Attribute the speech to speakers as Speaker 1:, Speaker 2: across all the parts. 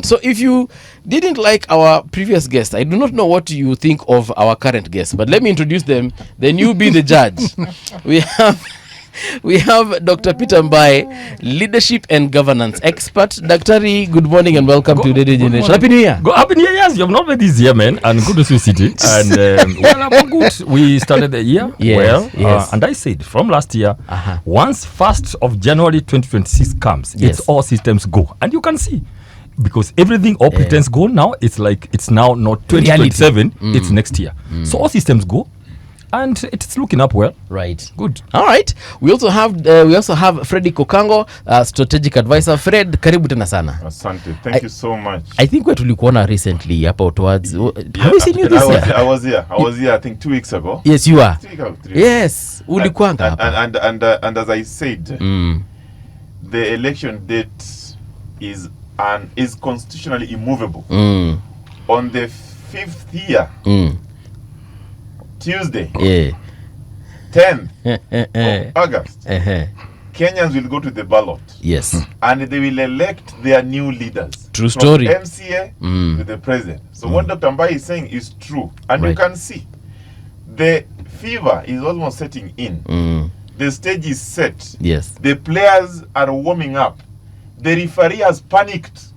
Speaker 1: So if you didn't like our previous guest, I do not know what you think of our current guest, but let me introduce them, then you be the judge. We have Dr. Peter Mbae, leadership and governance expert. Daktari, good morning and welcome to Radio Generation. Happy New Year.
Speaker 2: Happy New Year, yes. You have not been this year, man. And good to see you, City. And well, I'm good. We started the year well. And I said from last year, once 1st of January 2026 comes, it's all systems go. And you can see, because everything, all pretense go now, it's like it's now not 2027, it's next year. So all systems go. And it's looking up well.
Speaker 1: Right.
Speaker 2: Good.
Speaker 1: All right. We also have Fredrick Okango, strategic advisor. Fred, karibu tena sana.
Speaker 3: Asante. Thank you so much.
Speaker 1: I think we tulikuona recently hapa towards. Have you seen you this year?
Speaker 3: I was here. I think 2 weeks ago.
Speaker 1: Yes, you are.
Speaker 3: 3 weeks.
Speaker 1: Yes. Ulikuanga hapa.
Speaker 3: And as I said, the election date is constitutionally immovable. On the 5th year. Tuesday, 10th of August, Kenyans will go to the ballot.
Speaker 1: Yes.
Speaker 3: And they will elect their new leaders.
Speaker 1: True story.
Speaker 3: From MCA to the president. So what Dr. Mbae is saying is true. And you can see the fever is almost setting in. The stage is set.
Speaker 1: Yes.
Speaker 3: The players are warming up. The referee has panicked.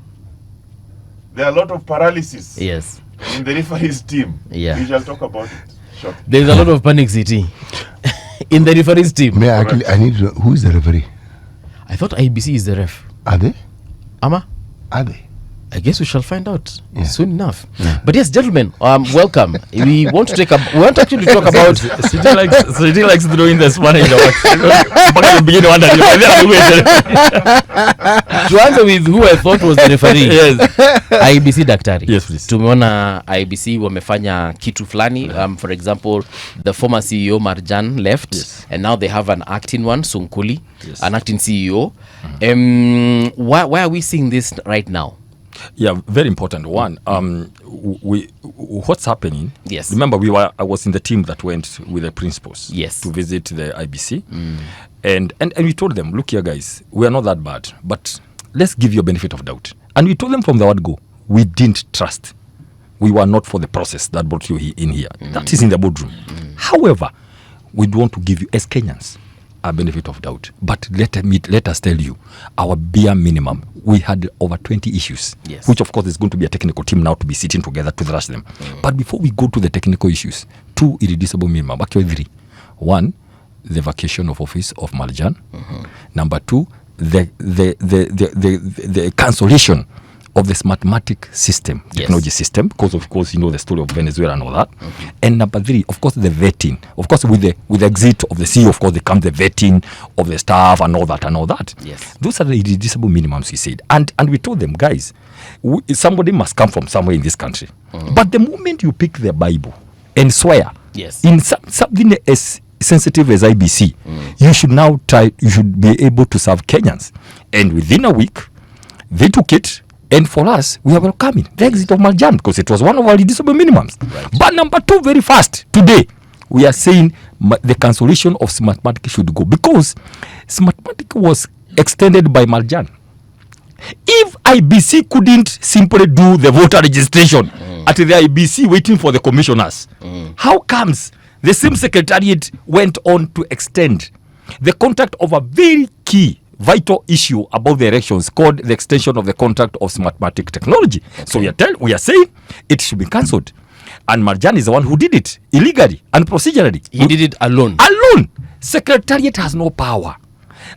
Speaker 3: There are a lot of paralysis in the referee's team.
Speaker 1: Yeah.
Speaker 3: We shall talk about it. Sure.
Speaker 1: There's a lot of panic, City, in the referee's team.
Speaker 4: I need to know, who is the referee?
Speaker 1: I thought IEBC is the ref.
Speaker 4: Are they?
Speaker 1: Ama?
Speaker 4: Are they?
Speaker 1: I guess we shall find out soon enough. But yes, gentlemen, welcome. We want to actually talk about.
Speaker 2: City likes throwing this one in the
Speaker 1: To answer with who I thought was the referee. IEBC Daktari.
Speaker 2: Yes, please.
Speaker 1: Tumeona IEBC wamefanya kitu flani. For example, the former CEO Marjan left, and now they have an acting one, Sunkuli, an acting CEO. Why are we seeing this right now?
Speaker 2: Yeah, very important one. What's happening?
Speaker 1: Yes.
Speaker 2: Remember, I was in the team that went with the principals to visit the IBC, and we told them, look here, guys, we are not that bad, but let's give you a benefit of doubt. And we told them from the word go, we didn't trust. We were not for the process that brought you in here. That is in the boardroom. However, we want to give you as Kenyans a benefit of doubt, but let us tell you, our bare minimum, we had over 20 issues, which of course is going to be a technical team now to be sitting together to thrash them. But before we go to the technical issues, 2 irreducible minimum, actually 3. 1, the vacation of office of Marjan. Number 2, the cancellation of the smartmatic system, technology system, because of course you know the story of Venezuela and all that. And number 3, of course, the vetting. Of course, with the exit of the CEO, of course, there comes the vetting of the staff and all that.
Speaker 1: Yes. Those
Speaker 2: are the irreducible minimums, we said. And we told them, guys, somebody must come from somewhere in this country. But the moment you pick the Bible and swear in something as sensitive as IBC, you should be able to serve Kenyans. And within a week, they took it. And for us, we are welcoming the exit of Marjan because it was one of our reducible minimums. But number 2, very fast, today, we are saying the cancellation of Smartmatic should go because Smartmatic was extended by Marjan. If IBC couldn't simply do the voter registration at the IBC waiting for the commissioners, how comes the same secretariat went on to extend the contract of a very key vital issue about the elections called the extension of the contract of Smartmatic technology? So we are saying it should be cancelled. And Marjan is the one who did it illegally and procedurally.
Speaker 1: He did it alone.
Speaker 2: Secretariat has no power.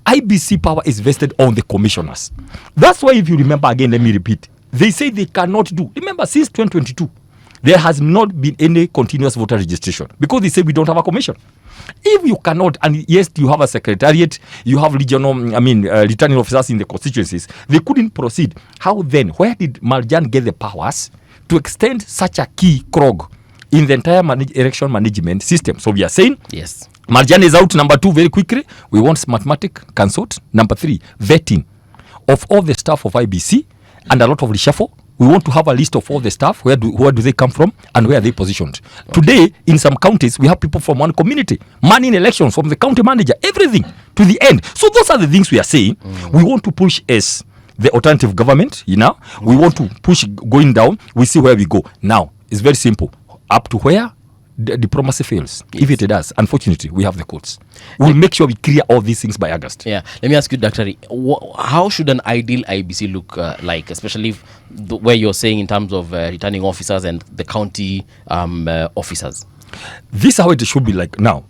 Speaker 2: IBC power is vested on the commissioners. That's why, if you remember again, let me repeat, they say they cannot do. Remember, since 2022, there has not been any continuous voter registration because they say we don't have a commission. If you cannot, and yes, you have a secretariat, you have returning officers in the constituencies, they couldn't proceed. How then? Where did Marjan get the powers to extend such a key cog in the entire election management system? So we are saying, Marjan is out. Number 2, very quickly, we want Smartmatic cancelled. Number 3, vetting of all the staff of IBC and a lot of reshuffle. We want to have a list of all the staff. Where do they come from and where are they positioned? Today, in some counties, we have people from one community manning elections, from the county manager, everything to the end. So those are the things we are saying. We want to push as the alternative government, we want to push going down, we see where we go. Now, it's very simple. Up to where the diplomacy fails. Yes. If it does, unfortunately, we have the courts. We'll make sure we clear all these things by August.
Speaker 1: Yeah. Let me ask you, Dr. How should an ideal IEBC look like, especially where you're saying in terms of returning officers and the county officers?
Speaker 2: This is how it should be like now.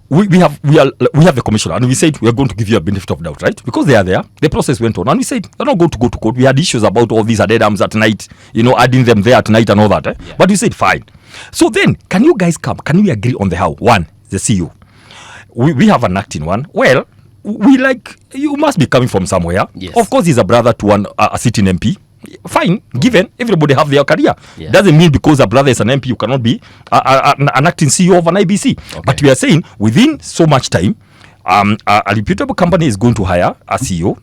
Speaker 2: We have the commissioner, and we said we are going to give you a benefit of doubt, right? Because they are there. The process went on, and we said we're not going to go to court. We had issues about all these dead arms at night, adding them there at night and all that. Yeah. But we said fine. So then, can you guys come? Can we agree on the how? One, the CEO. We have an acting one. Well, you must be coming from somewhere.
Speaker 1: Yes.
Speaker 2: Of course, he's a brother to a sitting MP. Fine, given everybody have their career.
Speaker 1: Yeah.
Speaker 2: Doesn't mean because a brother is an MP you cannot be an acting CEO of an IBC. Okay. But we are saying within so much time, a reputable company is going to hire a CEO.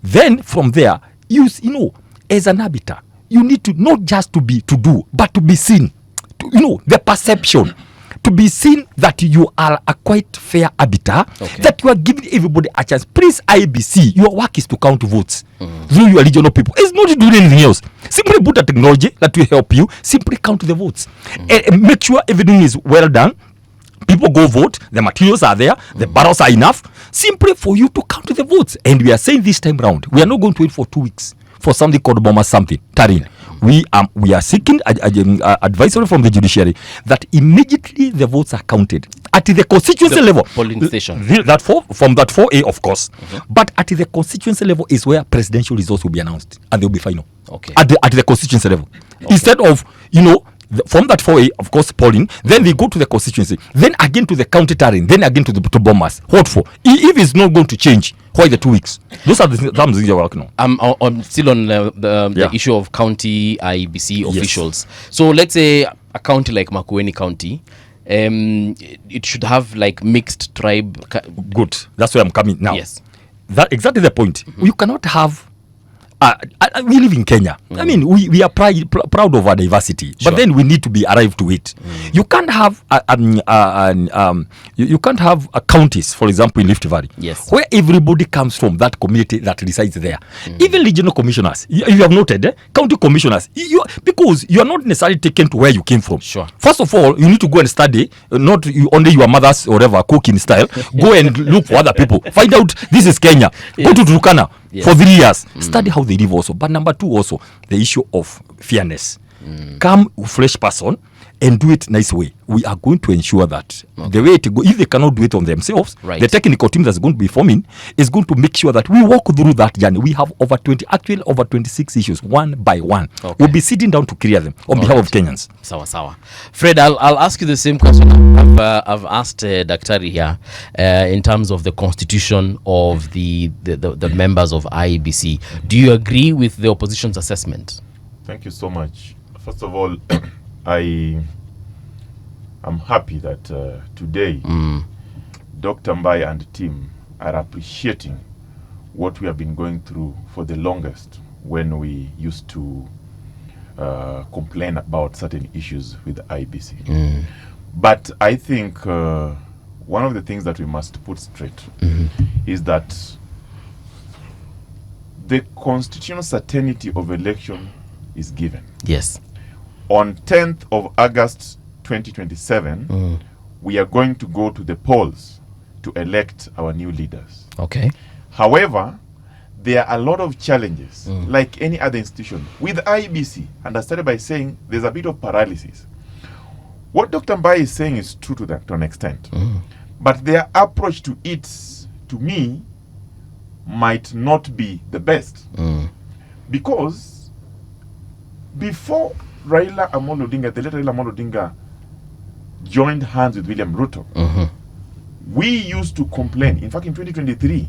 Speaker 2: Then from there, as an arbiter, you need to not just to do, but to be seen. The perception. To be seen that you are a quite fair arbiter, that you are giving everybody a chance. Please, IEBC, your work is to count votes through your regional people. It's not to do anything else. Simply put a technology that will help you. Simply count the votes. And make sure everything is well done. People go vote. The materials are there. The barrels are enough. Simply for you to count the votes. And we are saying this time round, we are not going to wait for 2 weeks for something called Bomber something. Tarin. We are seeking advisory from the judiciary that immediately the votes are counted at the constituency level.
Speaker 1: Polling station.
Speaker 2: From that 4A, of course. But at the constituency level is where presidential results will be announced and they will be final.
Speaker 1: Okay.
Speaker 2: At the constituency level. Instead of, from that 4A, of course, polling, then they go to the constituency, then again to the county terrain, then again to bombers. What for? If it's not going to change, why the 2 weeks? Those are the things you're working on.
Speaker 1: I'm still on the issue of county IEBC officials. So let's say a county like Makueni County, it should have like mixed tribe.
Speaker 2: Good. That's where I'm coming now.
Speaker 1: Yes.
Speaker 2: That exactly the point. You cannot have. We live in Kenya. I mean, we are proud of our diversity, but then we need to be arrived to it. You can't have counties, for example, in Rift Valley, where everybody comes from that community that resides there. Even regional commissioners, you have noted, county commissioners, because you are not necessarily taken to where you came from.
Speaker 1: Sure.
Speaker 2: First of all, you need to go and study, not only your mother's or whatever cooking style. Go and look for other people. Find out this is Kenya. Go to Turkana. For 3 years, study how they live also. But number 2 also, the issue of fairness. Come fresh person and do it nice way. We are going to ensure that the way to go, if they cannot do it on themselves, the technical team that's going to be forming is going to make sure that we walk through that journey. We have over 26 issues, one by one. We'll be sitting down to clear them on behalf of Kenyans.
Speaker 1: Sawa. Fred, I'll ask you the same question I've asked Daktari here in terms of the constitution of the members of IEBC. Do you agree with the opposition's assessment?
Speaker 3: Thank you so much. First of all, I'm happy that today Dr. Mbae and the team are appreciating what we have been going through for the longest when we used to complain about certain issues with the IEBC. But I think one of the things that we must put straight is that the constitutional certainty of election is given.
Speaker 1: Yes.
Speaker 3: On 10th of August 2027, we are going to go to the polls to elect our new leaders.
Speaker 1: Okay.
Speaker 3: However, there are a lot of challenges, like any other institution. With IEBC, and I started by saying there's a bit of paralysis. What Dr. Mbae is saying is true to an extent. But their approach to it, to me, might not be the best. Because before Raila Amolo Odinga, the late Raila Amolo Odinga, joined hands with William Ruto, we used to complain. In fact, in 2023,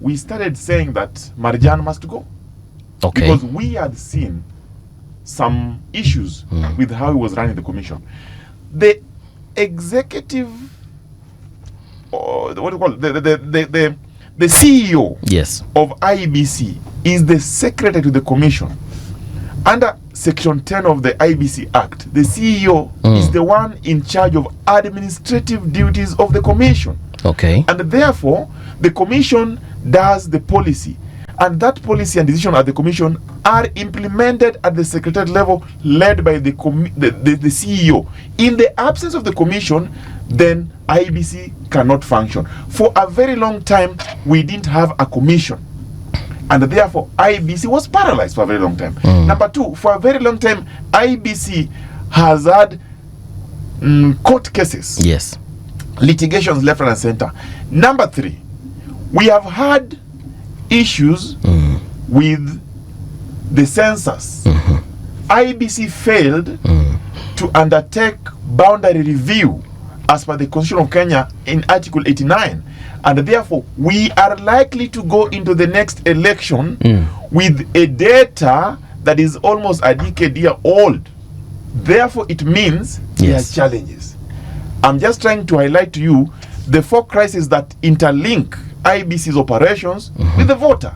Speaker 3: we started saying that Marjan must go.
Speaker 1: Okay.
Speaker 3: Because we had seen some issues with how he was running the commission. The executive, what do you call it? The CEO of IEBC is the secretary to the commission. Under Section 10 of the IEBC Act, the CEO is the one in charge of administrative duties of the commission.
Speaker 1: Okay.
Speaker 3: And therefore, the commission does the policy. and that policy and decision at the commission are implemented at the secretariat level, led by the CEO. In the absence of the commission, then IEBC cannot function. For a very long time, we didn't have a commission, and therefore IEBC was paralyzed for a very long time. Number two, for a very long time, IEBC has had court cases,
Speaker 1: Yes.
Speaker 3: litigations left, right, and center. Number three, we have had issues with the census. IEBC failed to undertake boundary review as per the Constitution of Kenya in Article 89, and therefore we are likely to go into the next election with a data that is almost a decade year old. Therefore it means there are challenges. I'm just trying to highlight to you the four crises that interlink IEBC's operations with the voter.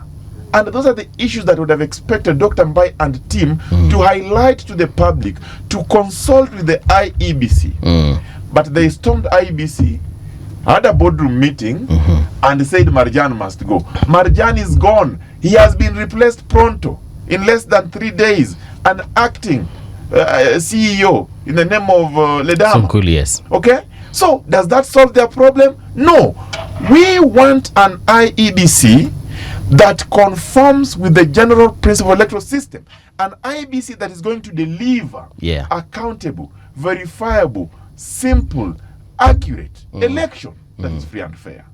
Speaker 3: And those are the issues that would have expected Dr. Mbae and team to highlight to the public, to consult with the IEBC. But they stormed IEBC, had a boardroom meeting, and said Marjan must go. Marjan is gone. He has been replaced pronto in less than 3 days. An acting CEO in the name of Ledama.
Speaker 1: Cool, yes.
Speaker 3: Okay? So, does that solve their problem? No. We want an IEBC that conforms with the general principle of electoral system. An IEBC that is going to deliver accountable, verifiable, simple, accurate election that is free and fair.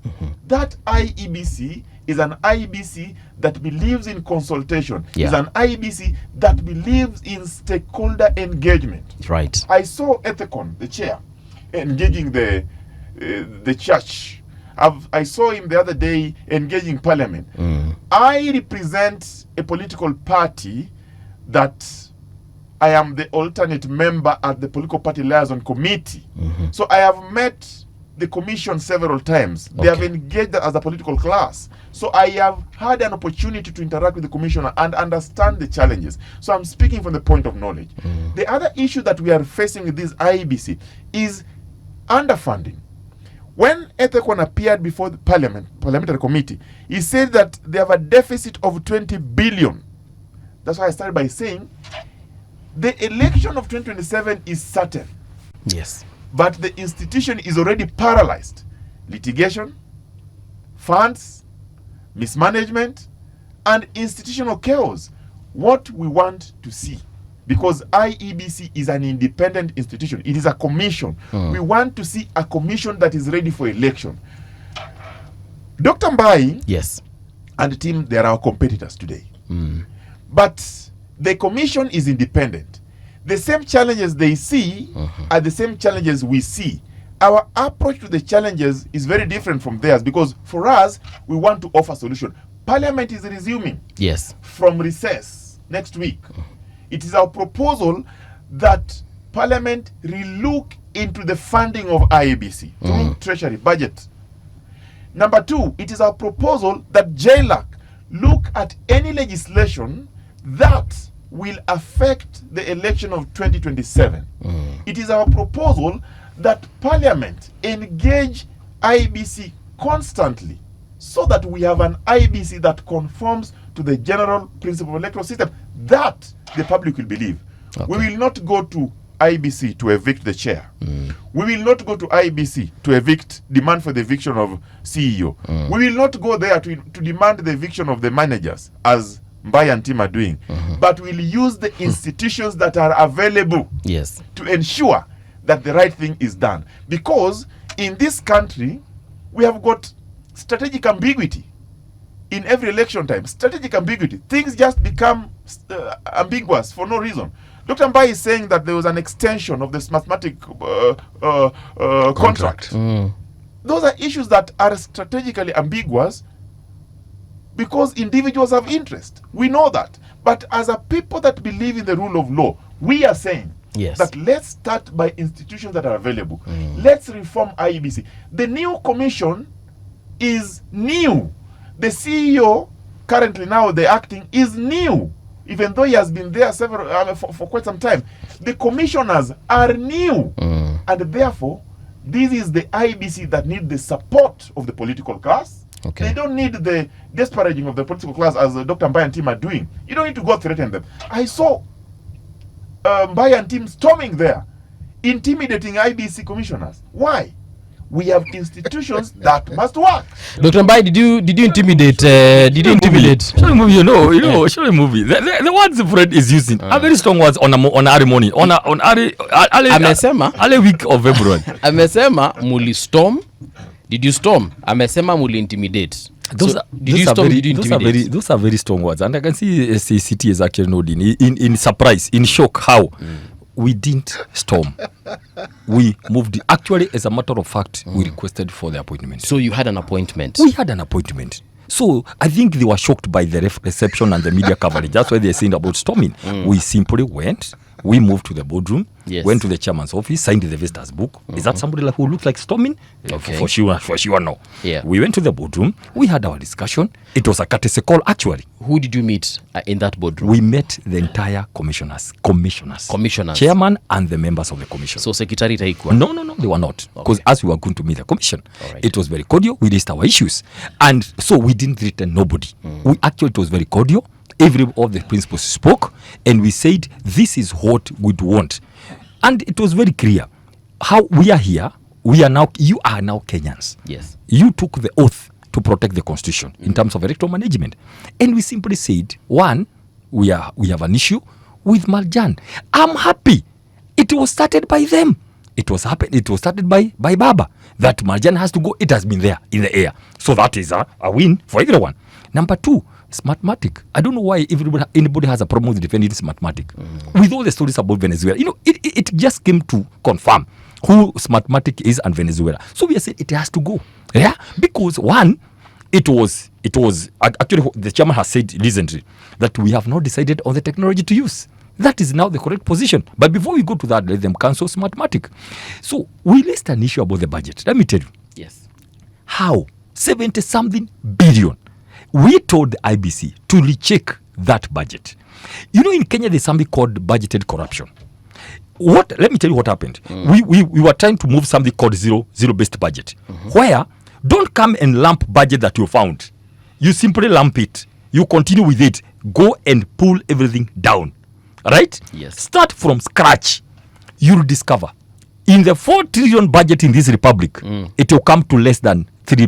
Speaker 3: That IEBC is an IEBC that believes in consultation. Is an IEBC that believes in stakeholder engagement.
Speaker 1: Right.
Speaker 3: I saw Ethicon, the chair, engaging the church. I saw him the other day engaging parliament. I represent a political party that I am the alternate member at the political party liaison committee. So I have met the commission several times. They have engaged as a political class. So I have had an opportunity to interact with the commissioner and understand the challenges. So I'm speaking from the point of knowledge. The other issue that we are facing with this IEBC is underfunding. When Ethicon appeared before the parliamentary committee, he said that they have a deficit of 20 billion. That's why I started by saying the election of 2027 is certain.
Speaker 1: Yes.
Speaker 3: But the institution is already paralyzed. Litigation, funds, mismanagement, and institutional chaos. What we want to see, because IEBC is an independent institution, it is a commission. We want to see a commission that is ready for election. Dr. Mbae and the team, they are our competitors today. But the commission is independent. The same challenges they see are the same challenges we see. Our approach to the challenges is very different from theirs, because for us, we want to offer solution. Parliament is resuming from recess next week. It is our proposal that Parliament relook into the funding of IEBC through Treasury budget. Number two, it is our proposal that JLAC look at any legislation that will affect the election of 2027. It is our proposal that Parliament engage IEBC constantly so that we have an IEBC that conforms to the general principle of electoral system that the public will believe. We will not go to IEBC to evict the chair. We will not go to IEBC to demand for the eviction of CEO. We will not go there to demand the eviction of the managers, as Mbae and team are doing, but we'll use the institutions that are available to ensure that the right thing is done. Because in this country, we have got strategic ambiguity in every election time. Strategic ambiguity. Things just become ambiguous for no reason. Dr. Mbae is saying that there was an extension of this mathematic contract. Those are issues that are strategically ambiguous because individuals have interest. We know that. But as a people that believe in the rule of law, we are saying that let's start by institutions that are available. Let's reform IEBC. The new commission is new. The CEO, currently now the acting, is new, even though he has been there for quite some time. The commissioners are new. And therefore, this is the IEBC that needs the support of the political class.
Speaker 1: Okay.
Speaker 3: They don't need the disparaging of the political class as Dr. Mbae and team are doing. You don't need to go threaten them. I saw Mbae and team storming there, intimidating IBC commissioners. Why? We have institutions that must work.
Speaker 1: Dr. Mbae, did you intimidate? Did you intimidate?
Speaker 2: Show the movie, show the movie. The words Fred is using are very strong words on early morning, on early week of February.
Speaker 1: Amesema muli storm. Did you storm? Amesema muli intimidate. Those
Speaker 2: are very strong words, and I can see CCT is actually nodding in surprise, in shock. How we didn't storm, we moved. Actually, as a matter of fact, we requested for the appointment.
Speaker 1: So you had an appointment.
Speaker 2: We had an appointment. So I think they were shocked by the reception and the media coverage. That's why they're saying about storming. We simply went. We moved to the boardroom, went to the chairman's office, signed the visitors book. Is that somebody who looks like storming?
Speaker 1: Okay.
Speaker 2: For sure, no.
Speaker 1: Yeah.
Speaker 2: We went to the boardroom. We had our discussion. It was a courtesy call, actually.
Speaker 1: Who did you meet in that boardroom?
Speaker 2: We met the entire commissioners, chairman and the members of the commission.
Speaker 1: So secretary taikwa?
Speaker 2: No, they were not. Because as we were going to meet the commission, it was very cordial. We raised our issues. And so we didn't threaten nobody. It was very cordial. Every of the principals spoke, and we said, this is what we'd want. And it was very clear. How we are here, you are now Kenyans.
Speaker 1: Yes.
Speaker 2: You took the oath to protect the constitution in terms of electoral management. And we simply said, one, we have an issue with Marjan. I'm happy. It was started by them. It was started by Baba. That Marjan has to go. It has been there in the air. So that is a win for everyone. Number two, Smartmatic. I don't know why anybody has a problem with defending Smartmatic. With all the stories about Venezuela, it just came to confirm who Smartmatic is and Venezuela. So we are saying it has to go. Yeah, because one, it was actually the chairman has said recently that we have not decided on the technology to use. That is now the correct position. But before we go to that, let them cancel Smartmatic. So we raised an issue about the budget. Let me tell you.
Speaker 1: Yes. How
Speaker 2: 70-something billion. We told the IBC to recheck that budget. In Kenya, there's something called budgeted corruption. Let me tell you what happened. We were trying to move something called zero-based budget, where don't come and lump budget that you found. You simply lump it. You continue with it. Go and pull everything down. Right?
Speaker 1: Yes.
Speaker 2: Start from scratch. You'll discover. In the 4 trillion budget in this republic, it will come to less than 3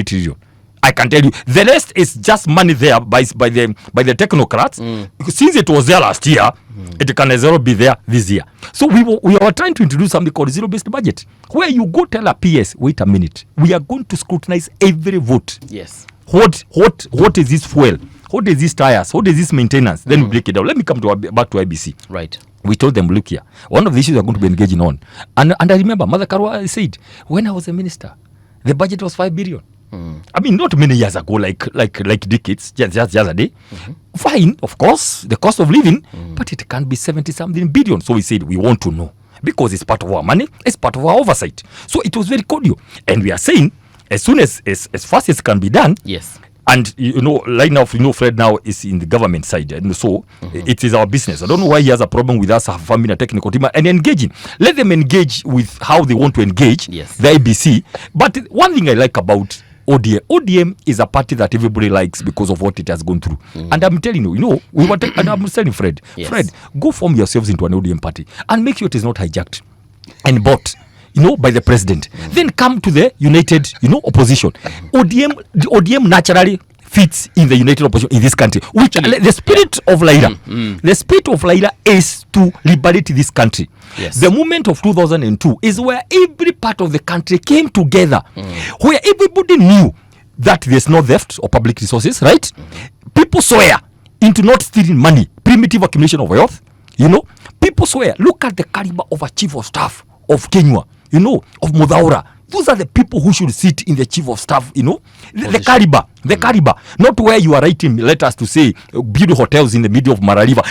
Speaker 2: trillion. I can tell you, the rest is just money there by the technocrats. Since it was there last year, it can as well be there this year. So we are trying to introduce something called zero-based budget, where you go tell a PS, wait a minute, we are going to scrutinize every vote.
Speaker 1: Yes.
Speaker 2: What is this fuel? What is this tires? What is this maintenance? Then we break it down. Let me come back to IBC.
Speaker 1: Right.
Speaker 2: We told them, look here, one of the issues we are going to be engaging on. And I remember Mother Karwa said, when I was a minister, the budget was 5 billion. I mean, not many years ago, like decades, just the other day. Fine, of course, the cost of living, but it can't be 70-something billion. So we said, we want to know, because it's part of our money, it's part of our oversight. So it was very cordial. And we are saying, as soon as fast as can be done.
Speaker 1: Yes.
Speaker 2: And right now, Fred now is in the government side, and so it is our business. I don't know why he has a problem with us forming a technical team and engaging. Let them engage with how they want to engage.
Speaker 1: Yes.
Speaker 2: The IBC. But one thing I like about ODM is a party that everybody likes because of what it has gone through. And I'm telling you, and I'm telling Fred,
Speaker 1: yes.
Speaker 2: Fred, go form yourselves into an ODM party and make sure it is not hijacked and bought, by the president. Then come to the united, opposition. ODM naturally fits in the united opposition in this country. Which the spirit of Laila, the spirit of Laila is to liberate this country.
Speaker 1: Yes.
Speaker 2: The movement of 2002 is where every part of the country came together, where everybody knew that there's no theft of public resources, right? People swear into not stealing money, primitive accumulation of wealth. People swear. Look at the caliber of a chief of staff of Kenya, of Mudaura. Those are the people who should sit in the chief of staff, the caliber, not where you are writing letters to say build hotels in the middle of Mara River.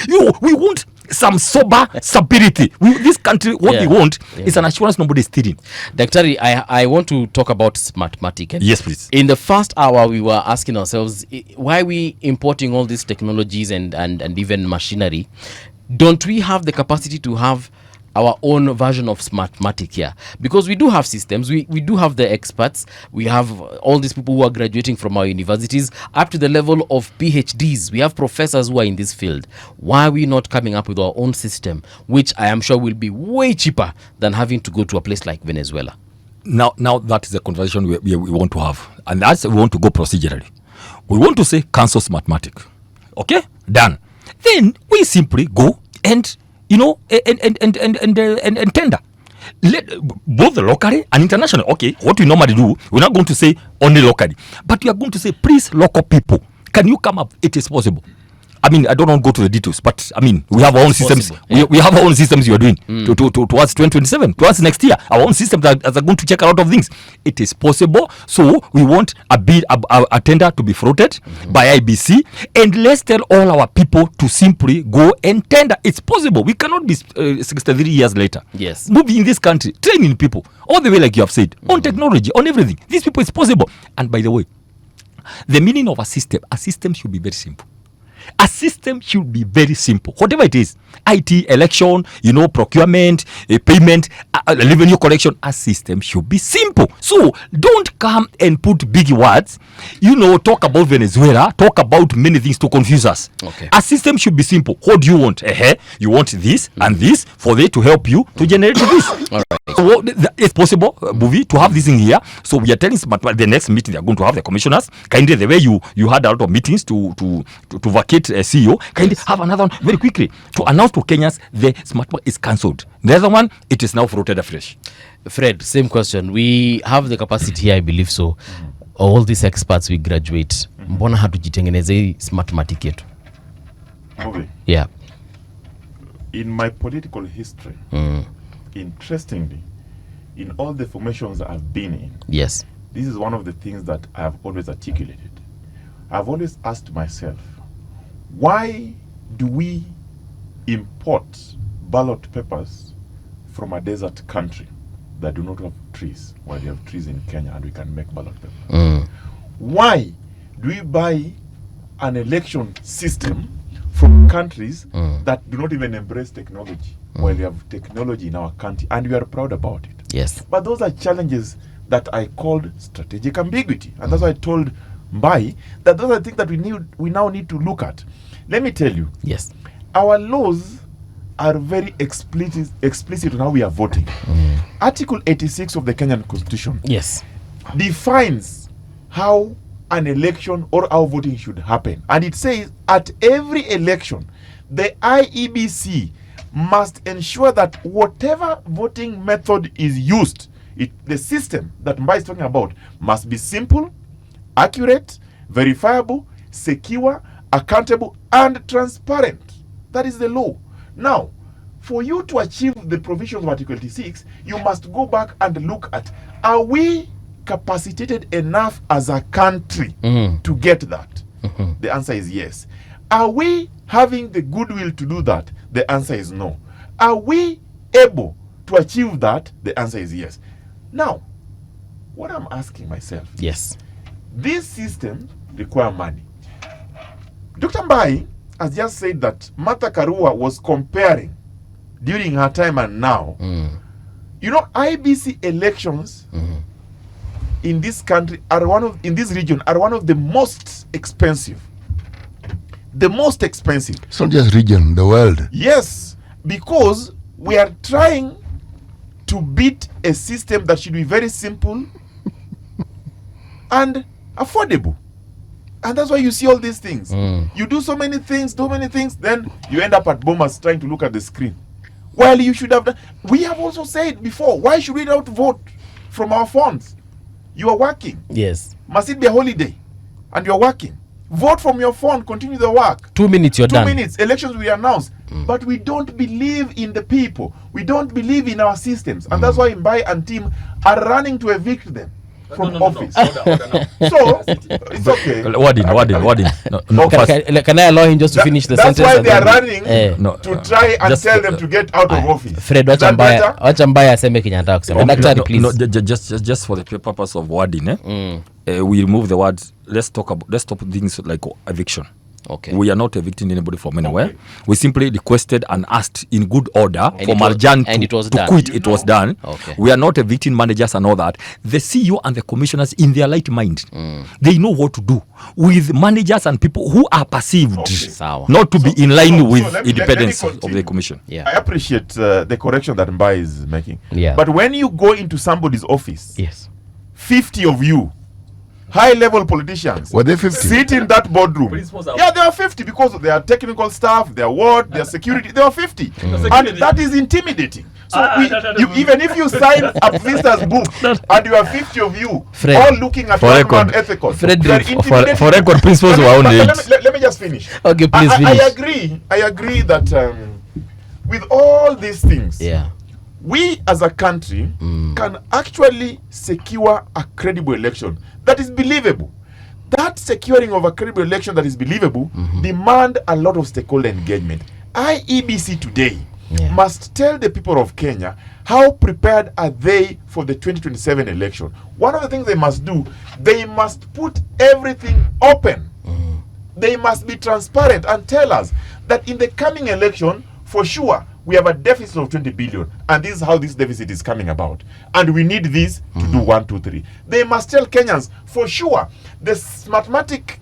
Speaker 2: We want some sober stability. This country, what we want is an assurance nobody is stealing.
Speaker 1: Daktari, I want to talk about Smartmatic.
Speaker 2: Yes, please.
Speaker 1: In the first hour, we were asking ourselves, why are we importing all these technologies and even machinery? Don't we have the capacity to have our own version of Smartmatic here, because we do have systems, we do have the experts, we have all these people who are graduating from our universities up to the level of PhDs. We have professors who are in this field. Why are we not coming up with our own system, which I am sure will be way cheaper than having to go to a place like Venezuela?
Speaker 2: Now that is a conversation we want to have, and that's we want to go procedurally. We want to say cancel Smartmatic. Okay, done. Then we simply go and and tender. Both locally and internationally. Okay, what we normally do, we're not going to say only locally, but we are going to say, please, local people, can you come up? It is possible. I mean, I don't want to go to the details, but I mean, we have our own systems. Yeah. We have our own systems we are doing towards 2027, towards next year. Our own systems are going to check a lot of things. It is possible. So we want a tender to be floated by IEBC, and let's tell all our people to simply go and tender. It's possible. We cannot be 63 years later.
Speaker 1: Yes.
Speaker 2: Moving in this country, training people all the way, like you have said, on technology, on everything. These people, it's possible. And by the way, the meaning of a system should be very simple. A system should be very simple, whatever it is. IT, election, procurement, payment, revenue collection. A system should be simple. So don't come and put big words. Talk about Venezuela, talk about many things to confuse us.
Speaker 1: Okay.
Speaker 2: A system should be simple. What do you want? You want this and this for they to help you to generate this.
Speaker 1: All right.
Speaker 2: So it's possible, Buvi, to have this in here. So we are telling the next meeting they are going to have the commissioners. Kindly, the way you had a lot of meetings to vacate a CEO, kindly have another one very quickly to announce to Kenyans the Smartmatic is cancelled. The other one, it is now floated afresh.
Speaker 1: Fred, same question. We have the capacity here, I believe so. All these experts we graduate. Mbona hatujitengeneze Smartmatic yetu?
Speaker 3: Okay.
Speaker 1: Yeah.
Speaker 3: In my political history, interestingly, in all the formations I've been in,
Speaker 1: yes,
Speaker 3: this is one of the things that I have always articulated. I've always asked myself, why do we import ballot papers from a desert country that do not have trees, while they have trees in Kenya and we can make ballot paper? Why do we buy an election system from countries that do not even embrace technology, while we have technology in our country and we are proud about it?
Speaker 1: Yes.
Speaker 3: But those are challenges that I called strategic ambiguity, and that's why I told Mbae that those are things that we now need to look at. Let me tell you,
Speaker 1: yes,
Speaker 3: our laws are very explicit on how we are voting. Article 86 of the Kenyan Constitution,
Speaker 1: yes,
Speaker 3: defines how an election or how voting should happen, and it says at every election the IEBC must ensure that whatever voting method is used, the system that Mbae is talking about must be simple, accurate, verifiable, secure, accountable, and transparent. That is the law. Now, for you to achieve the provisions of Article 86, you must go back and look at, are we capacitated enough as a country to get that? The answer is yes. Are we having the goodwill to do that? The answer is no. Are we able to achieve that? The answer is yes. Now, what I'm asking myself,
Speaker 1: yes,
Speaker 3: this system require money. Dr. Mbae has just said that Martha Karua was comparing during her time and now. IEBC elections in this country in this region are one of the most expensive. The most expensive.
Speaker 4: It's not just region, the world.
Speaker 3: Yes, because we are trying to beat a system that should be very simple and affordable. And that's why you see all these things. You do so many things, then you end up at Bomas trying to look at the screen. While you should have done... We have also said before, why should we not vote from our phones? You are working.
Speaker 1: yes.
Speaker 3: Must it be a holiday? And you're working. Vote from your phone, continue the work.
Speaker 1: 2 minutes, you're
Speaker 3: 2
Speaker 1: done.
Speaker 3: minutes, elections we announce. But we don't believe in the people. We don't believe in our systems. And that's why Mbae and team are running to evict them from office. So, it's okay.
Speaker 2: Wording.
Speaker 1: Can I allow him just to finish the sentence?
Speaker 3: That's why they are running to try and tell them to get out of office.
Speaker 1: Fred, wacha Mbae aseme kinyataka kusema. Daktari, please.
Speaker 2: Just for the purpose of wording, we remove the words. Let's stop things like eviction.
Speaker 1: Okay.
Speaker 2: We are not evicting anybody from anywhere. We simply requested and asked in good order
Speaker 1: And
Speaker 2: for
Speaker 1: it was-
Speaker 2: Marjan
Speaker 1: and it was
Speaker 2: to
Speaker 1: done.
Speaker 2: quit. It was done.
Speaker 1: Okay.
Speaker 2: We are not evicting managers and all that. The CEO and the commissioners, in their light mind, they know what to do with managers and people who are perceived
Speaker 1: Sawa.
Speaker 2: not to be in line with
Speaker 3: let me
Speaker 2: independence of
Speaker 3: continue.
Speaker 2: the commission.
Speaker 1: Yeah.
Speaker 3: I appreciate the correction that Mbae is making.
Speaker 1: Yeah.
Speaker 3: But when you go into somebody's office,
Speaker 1: Yes.
Speaker 3: 50 of you, high-level politicians,
Speaker 4: Were they 50?
Speaker 3: sit in that boardroom.
Speaker 2: Principals are-
Speaker 3: Yeah, they are 50 because they are technical staff, their ward, their security. They are 50, and that is intimidating. So even if you sign a visitor's book and you have 50 of you
Speaker 1: Fred,
Speaker 3: all looking at
Speaker 2: for
Speaker 3: one
Speaker 2: record,
Speaker 3: man ethical,
Speaker 1: Fredrick,
Speaker 3: they are intimidating.
Speaker 2: for record, principals were on
Speaker 3: But
Speaker 2: age.
Speaker 3: let me just finish.
Speaker 1: Okay, please finish.
Speaker 3: I agree that with all these things,
Speaker 1: Yeah.
Speaker 3: we as a country can actually secure a credible election that is believable. That securing of a credible election that is believable demand a lot of stakeholder engagement. IEBC today must tell the people of Kenya how prepared are they for the 2027 election. One of the things they must do, they must put everything open. They must be transparent and tell us that in the coming election, for sure, we have a deficit of 20 billion, and this is how this deficit is coming about. And we need this to do 1, 2, 3. They must tell Kenyans, for sure, the mathematic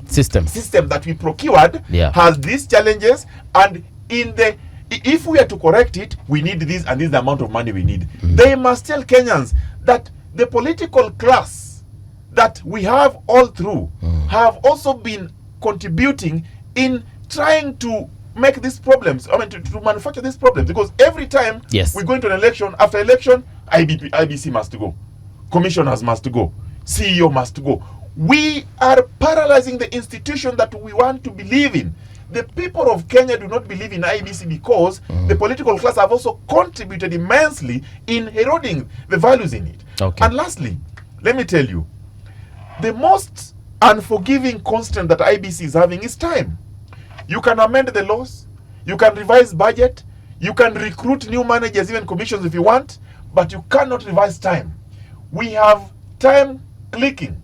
Speaker 3: system that we procured has these challenges, and if we are to correct it, we need this, and this is the amount of money we need. They must tell Kenyans that the political class that we have all through have also been contributing in trying to make these problems, to manufacture these problems, because every time we go into an election, after election, IBC must go, commissioners must go, CEO must go. We are paralyzing the institution that we want to believe in. The people of Kenya do not believe in IEBC because the political class have also contributed immensely in eroding the values in it.
Speaker 1: Okay.
Speaker 3: And lastly, let me tell you, the most unforgiving constraint that IEBC is having is time. You can amend the laws, you can revise budget, you can recruit new managers, even commissions if you want, but you cannot revise time. We have time clicking.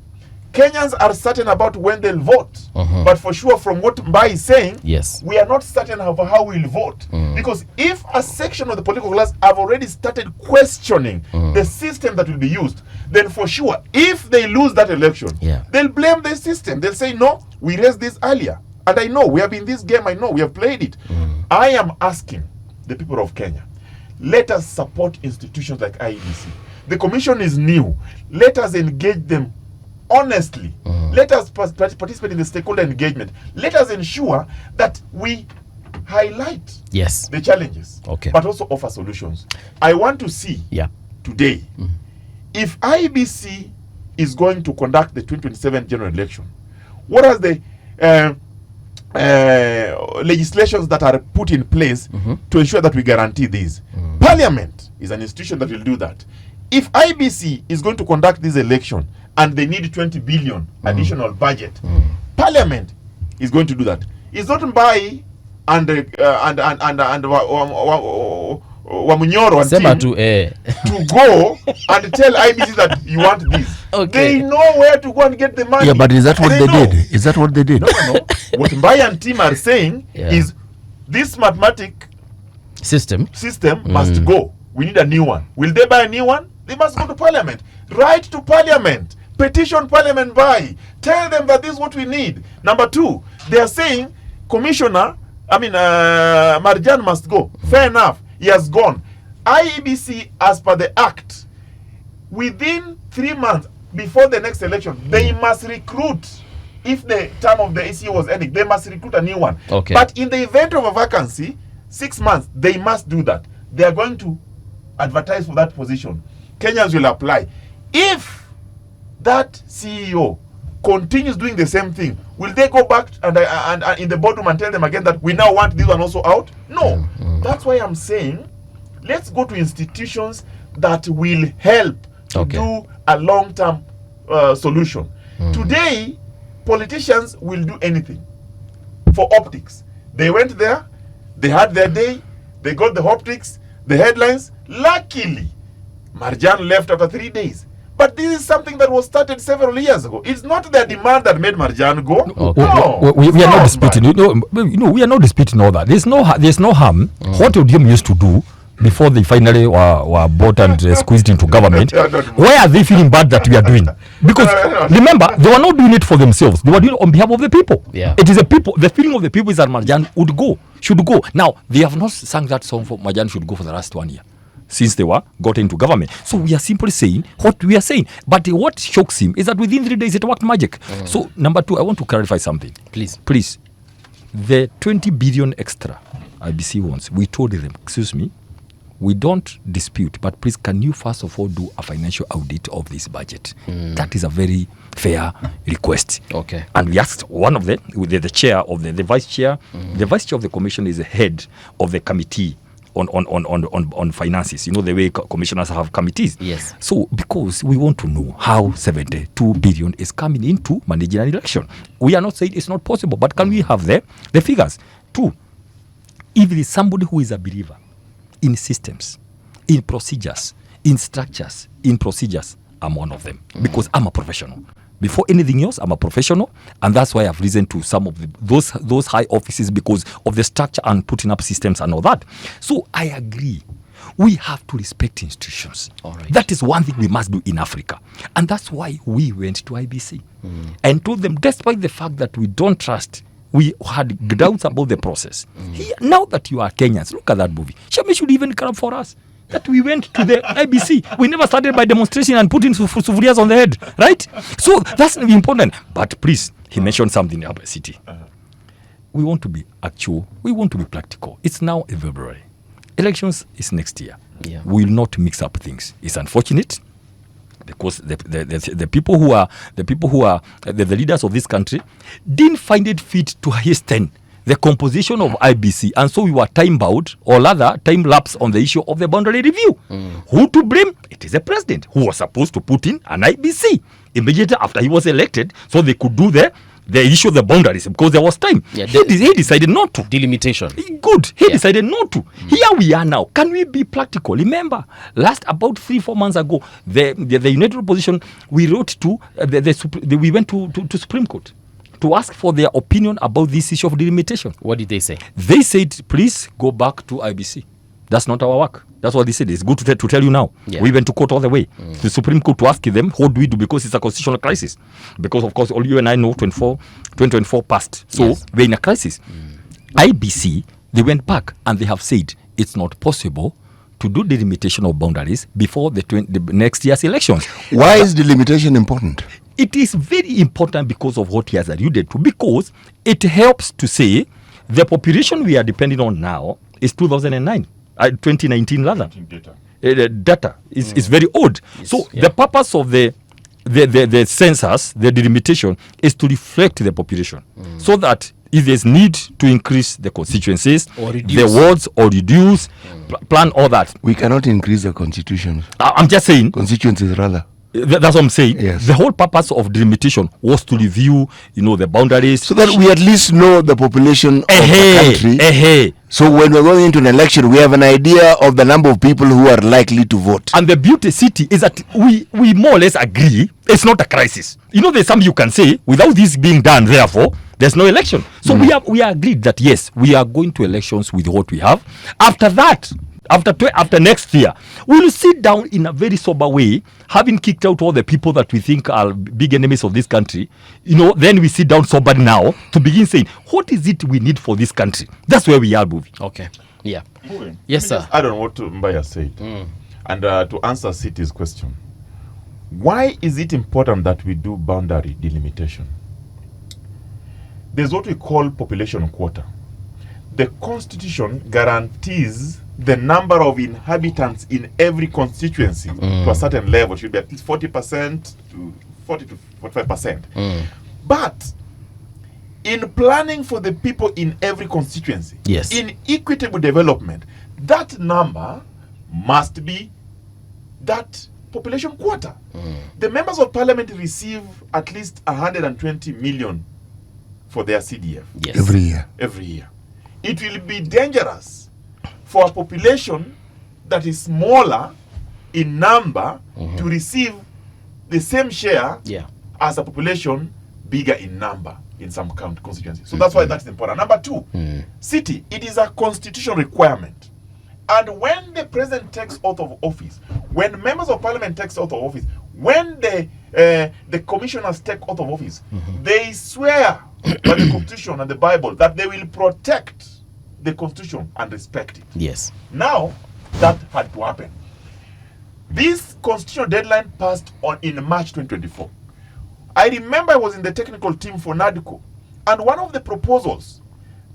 Speaker 3: Kenyans are certain about when they'll vote, but for sure, from what Mbae is saying, we are not certain of how we'll vote. Because if a section of the political class have already started questioning the system that will be used, then for sure, if they lose that election, they'll blame the system. They'll say, no, we raised this earlier. And I know, we have in this game, I know, we have played it. I am asking the people of Kenya, let us support institutions like IEBC. The commission is new. Let us engage them honestly. Let us participate in the stakeholder engagement. Let us ensure that we highlight the challenges, but also offer solutions. I want to see today if IEBC is going to conduct the 2027 general election, what are the legislations that are put in place to ensure that we guarantee these. Parliament is an institution that will do that. If IBC is going to conduct this election and they need 20 billion additional budget, Parliament is going to do that. It's not Mbae and Wamunyoro and team to go and tell IBC that you want this. They know where to go and get the money.
Speaker 4: Yeah, but is that what they did? Is that what they did?
Speaker 3: No. What Mbae and team are saying is this mathematic system must go. We need a new one. Will they buy a new one? They must go to Parliament. Write to Parliament. Petition Parliament by. Tell them that this is what we need. Number two, they are saying Marjan must go. Fair enough. He has gone. IEBC, as per the Act, within 3 months before the next election, they must recruit. If the term of the ECO was ending, they must recruit a new one. But in the event of a vacancy, 6 months, they must do that. They are going to advertise for that position. Kenyans will apply. If that CEO continues doing the same thing, will they go back and in the boardroom and tell them again that we now want this one also out? No. That's why I'm saying let's go to institutions that will help to do a long-term solution. Today, politicians will do anything for optics. They went there, they had their day, they got the optics, the headlines. Luckily, Marjan left after 3 days. But this is something that was started several years ago. It's not their demand that made Marjan go.
Speaker 1: Okay.
Speaker 3: No,
Speaker 2: we are not
Speaker 3: No,
Speaker 2: disputing. We are not disputing all that. There's no harm. What ODM used to do before they finally were bought and squeezed into government. Why are they feeling bad that we are doing? Because remember, they were not doing it for themselves. They were doing it on behalf of the people.
Speaker 1: Yeah.
Speaker 2: It is the people. The feeling of the people is that Marjan should go. Now they have not sung that song for Marjan should go for the last 1 year, since they were got into government. So we are simply saying what we are saying. But what shocks him is that within 3 days it worked magic. So number 2, I want to clarify something.
Speaker 1: Please.
Speaker 2: The 20 billion extra IBC wants, we told them, excuse me, we don't dispute, but please can you first of all do a financial audit of this budget? That is a very fair request.
Speaker 1: Okay.
Speaker 2: And we asked one of them, the chair of the vice chair. The vice chair of the commission is the head of the committee on finances. You know the way commissioners have committees.
Speaker 1: Yes.
Speaker 2: So because we want to know how 72 billion is coming into managing an election. We are not saying it's not possible, but can we have the figures? 2, if it is somebody who is a believer in systems, in procedures, in structures, in procedures, I'm one of them because I'm a professional. Before anything else, I'm a professional, and that's why I've risen to some of those high offices because of the structure and putting up systems and all that. So I agree. We have to respect institutions.
Speaker 1: All right.
Speaker 2: That is one thing we must do in Africa. And that's why we went to IBC and told them, despite the fact that we don't trust, we had doubts about the process. Here, now that you are Kenyans, look at that movie. Shame should even come for us. That we went to the IBC. We never started by demonstration and putting sufurias on the head, right? So that's important. But please, he mentioned something about the city. We want to be actual. We want to be practical. It's now in February. Elections is next year.
Speaker 1: Yeah.
Speaker 2: We will not mix up things. It's unfortunate because the people who are the leaders of this country didn't find it fit to hasten the composition of IBC, and so we were time bound, or rather time lapse on the issue of the boundary review. Who to blame? It is the president who was supposed to put in an IBC immediately after he was elected, so they could do the issue of the boundaries because there was time.
Speaker 1: Yeah,
Speaker 2: he decided not to.
Speaker 1: Delimitation.
Speaker 2: Good. He decided not to. Here we are now. Can we be practical? Remember, about 3-4 months ago, the United Opposition, we wrote to we went to Supreme Court to ask for their opinion about this issue of delimitation.
Speaker 1: What did they say?
Speaker 2: They said, please go back to IBC. That's not our work. That's what they said. It's good to tell you now.
Speaker 1: Yeah.
Speaker 2: We went to court all the way. To the Supreme Court to ask them, what do we do? Because it's a constitutional crisis. Because, of course, all you and I know 2024 passed. So
Speaker 1: Yes.
Speaker 2: we're in a crisis. IBC, they went back and they have said it's not possible to do delimitation of boundaries before the next year's elections.
Speaker 4: Why is delimitation important?
Speaker 2: It is very important because of what he has alluded to, because it helps to say the population we are depending on now is 2019 rather. Data is very old.
Speaker 1: Yes,
Speaker 2: So
Speaker 1: yeah.
Speaker 2: the purpose of the census, the delimitation, is to reflect the population, so that if there's need to increase the constituencies,
Speaker 1: Or reduce.
Speaker 2: the wards, or reduce, plan all that.
Speaker 4: We cannot increase the constitutions.
Speaker 2: I'm just saying.
Speaker 4: Constituencies, rather.
Speaker 2: That's what I'm saying.
Speaker 4: Yes.
Speaker 2: The whole purpose of delimitation was to review, the boundaries.
Speaker 4: So that we at least know the population of the country. So when we're going into an election, we have an idea of the number of people who are likely to vote.
Speaker 2: And the beauty city is that we more or less agree it's not a crisis. There's something you can say without this being done, therefore there's no election. So we are agreed that yes, we are going to elections with what we have. After that, after next year, we will sit down in a very sober way, having kicked out all the people that we think are big enemies of this country. Then we sit down sober now to begin saying, what is it we need for this country? That's where we are moving.
Speaker 1: Okay. Yeah.
Speaker 3: Moving.
Speaker 1: Yes,
Speaker 3: Let me
Speaker 1: sir.
Speaker 3: just add on what Mbae said. And to answer City's question, why is it important that we do boundary delimitation? There's what we call population quota. The Constitution guarantees the number of inhabitants in every constituency to a certain level. Should be at least 40% to 40 to 45%. But in planning for the people in every constituency,
Speaker 1: Yes.
Speaker 3: in equitable development, that number must be that population quota. The members of parliament receive at least 120 million for their CDF
Speaker 1: Yes.
Speaker 4: Every year.
Speaker 3: every year. It will be dangerous for a population that is smaller in number to receive the same share
Speaker 1: Yeah.
Speaker 3: as a population bigger in number in some county constituencies. So that's why that's important. Number two, city, it is a constitutional requirement. And when the president takes oath of office, when members of parliament takes oath of office, when the commissioners take oath of office, they swear by the constitution and the Bible that they will protect the constitution and respect it.
Speaker 1: Yes.
Speaker 3: Now, that had to happen. This constitutional deadline passed in March 2024. I remember I was in the technical team for NADCO, and one of the proposals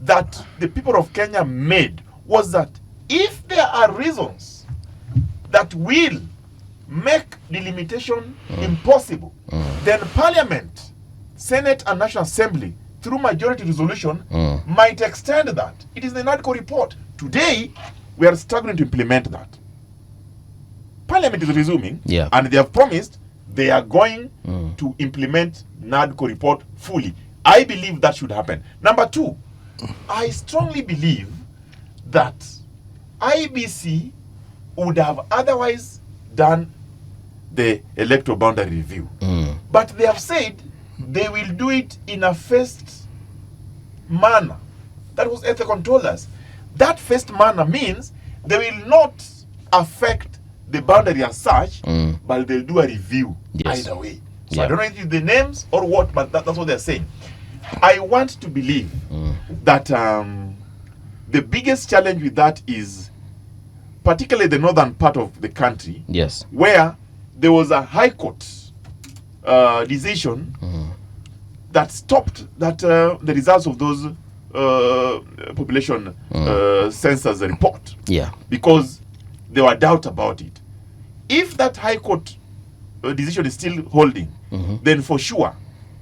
Speaker 3: that the people of Kenya made was that if there are reasons that will make delimitation impossible, then Parliament, Senate and National Assembly, through majority resolution, might extend that. It is the NADCO report. Today, we are struggling to implement that. Parliament is resuming, and they have promised they are going to implement NADCO report fully. I believe that should happen. Number two, I strongly believe that IEBC would have otherwise done the electoral boundary review. But they have said they will do it in a phased manner. That was Ethicon told us. That phased manner means they will not affect the boundary as such, but they'll do a review either way. So I don't know if it's the names or what, but that's what they're saying. I want to believe that the biggest challenge with that is particularly the northern part of the country, where there was a high court decision that stopped that the results of those population census report, because there were doubt about it. If that high court decision is still holding, then for sure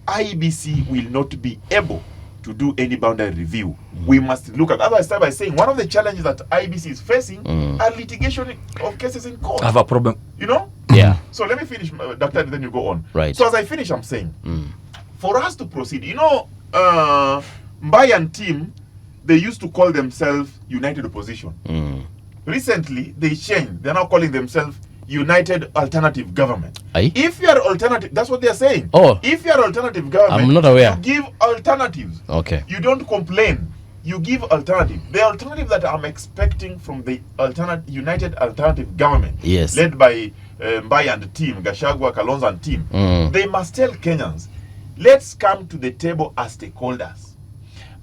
Speaker 3: IEBC will not be able to do any boundary review. We must look at, as I started by saying, one of the challenges that IEBC is facing are litigation of cases in court.
Speaker 2: I have a problem.
Speaker 3: You know?
Speaker 1: Yeah.
Speaker 3: So let me finish, Dr. Then you go on.
Speaker 1: Right.
Speaker 3: So as I finish, I'm saying, for us to proceed, you know, Mbae and team, they used to call themselves United Opposition. Recently, they changed. They're now calling themselves United Alternative Government.
Speaker 1: Aye?
Speaker 3: If you are alternative, that's what they're saying.
Speaker 1: Oh.
Speaker 3: If you are alternative government,
Speaker 1: I'm not aware.
Speaker 3: you give alternatives.
Speaker 1: Okay.
Speaker 3: You don't complain. You give alternative. The alternative that I'm expecting from the United Alternative Government, led by Mbae and the team, Gachagua, Kalonzo and team, they must tell Kenyans, let's come to the table as stakeholders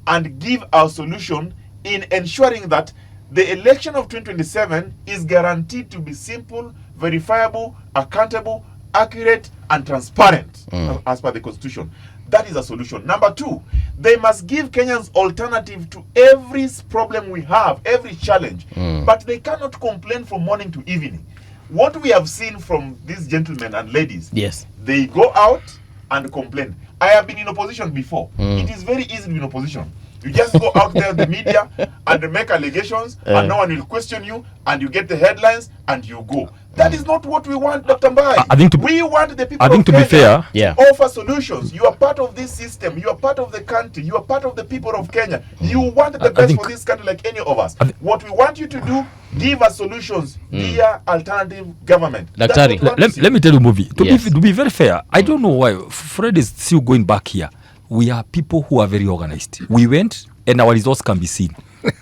Speaker 3: and give our solution in ensuring that the election of 2027 is guaranteed to be simple, verifiable, accountable, accurate, and transparent as per the Constitution. That is a solution. Number two, they must give Kenyans alternative to every problem we have, every challenge. But they cannot complain from morning to evening. What we have seen from these gentlemen and ladies, they go out and complain. I have been in opposition before. It is very easy to be in opposition. You just go out there in the media and make allegations, and no one will question you, and you get the headlines, and you go. That is not what we want, Dr. Mbae. We want the people of Kenya to offer solutions. You are part of this system. You are part of the country. You are part of the people of Kenya. You want the best for this country like any of us. What we want you to do, give us solutions via alternative government.
Speaker 2: Daktari, let me tell you, Movie. To be very fair, I don't know why Fred is still going back here. We are people who are very organized. We went and our results can be seen.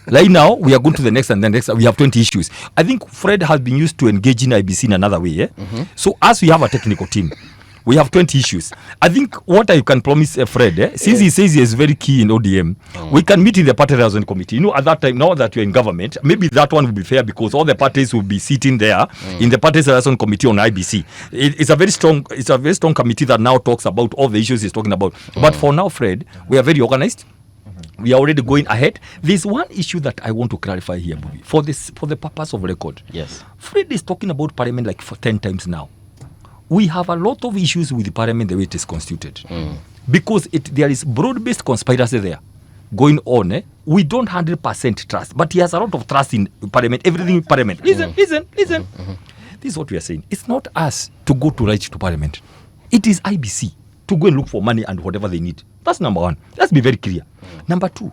Speaker 2: Right now, we are going to the next and the next. We have 20 issues. I think Fred has been used to engaging IBC in another way. So as we have a technical team, we have 20 issues. I think what I can promise Fred, since he says he is very key in ODM, we can meet in the party liaison committee. You know, at that time, now that you're in government, maybe that one will be fair because all the parties will be sitting there in the party liaison committee on IBC. It's a very strong committee that now talks about all the issues he's talking about. But for now, Fred, we are very organized. We are already going ahead. There's one issue that I want to clarify here, Bobby, for the purpose of record. Fred is talking about parliament like for 10 times now. We have a lot of issues with the parliament the way it is constituted. Because there is broad-based conspiracy there going on. We don't 100% trust, but he has a lot of trust in parliament, everything in parliament. Listen. This is what we are saying. It's not us to go to write to parliament. It is IBC to go and look for money and whatever they need. That's number one. Let's be very clear. Number two,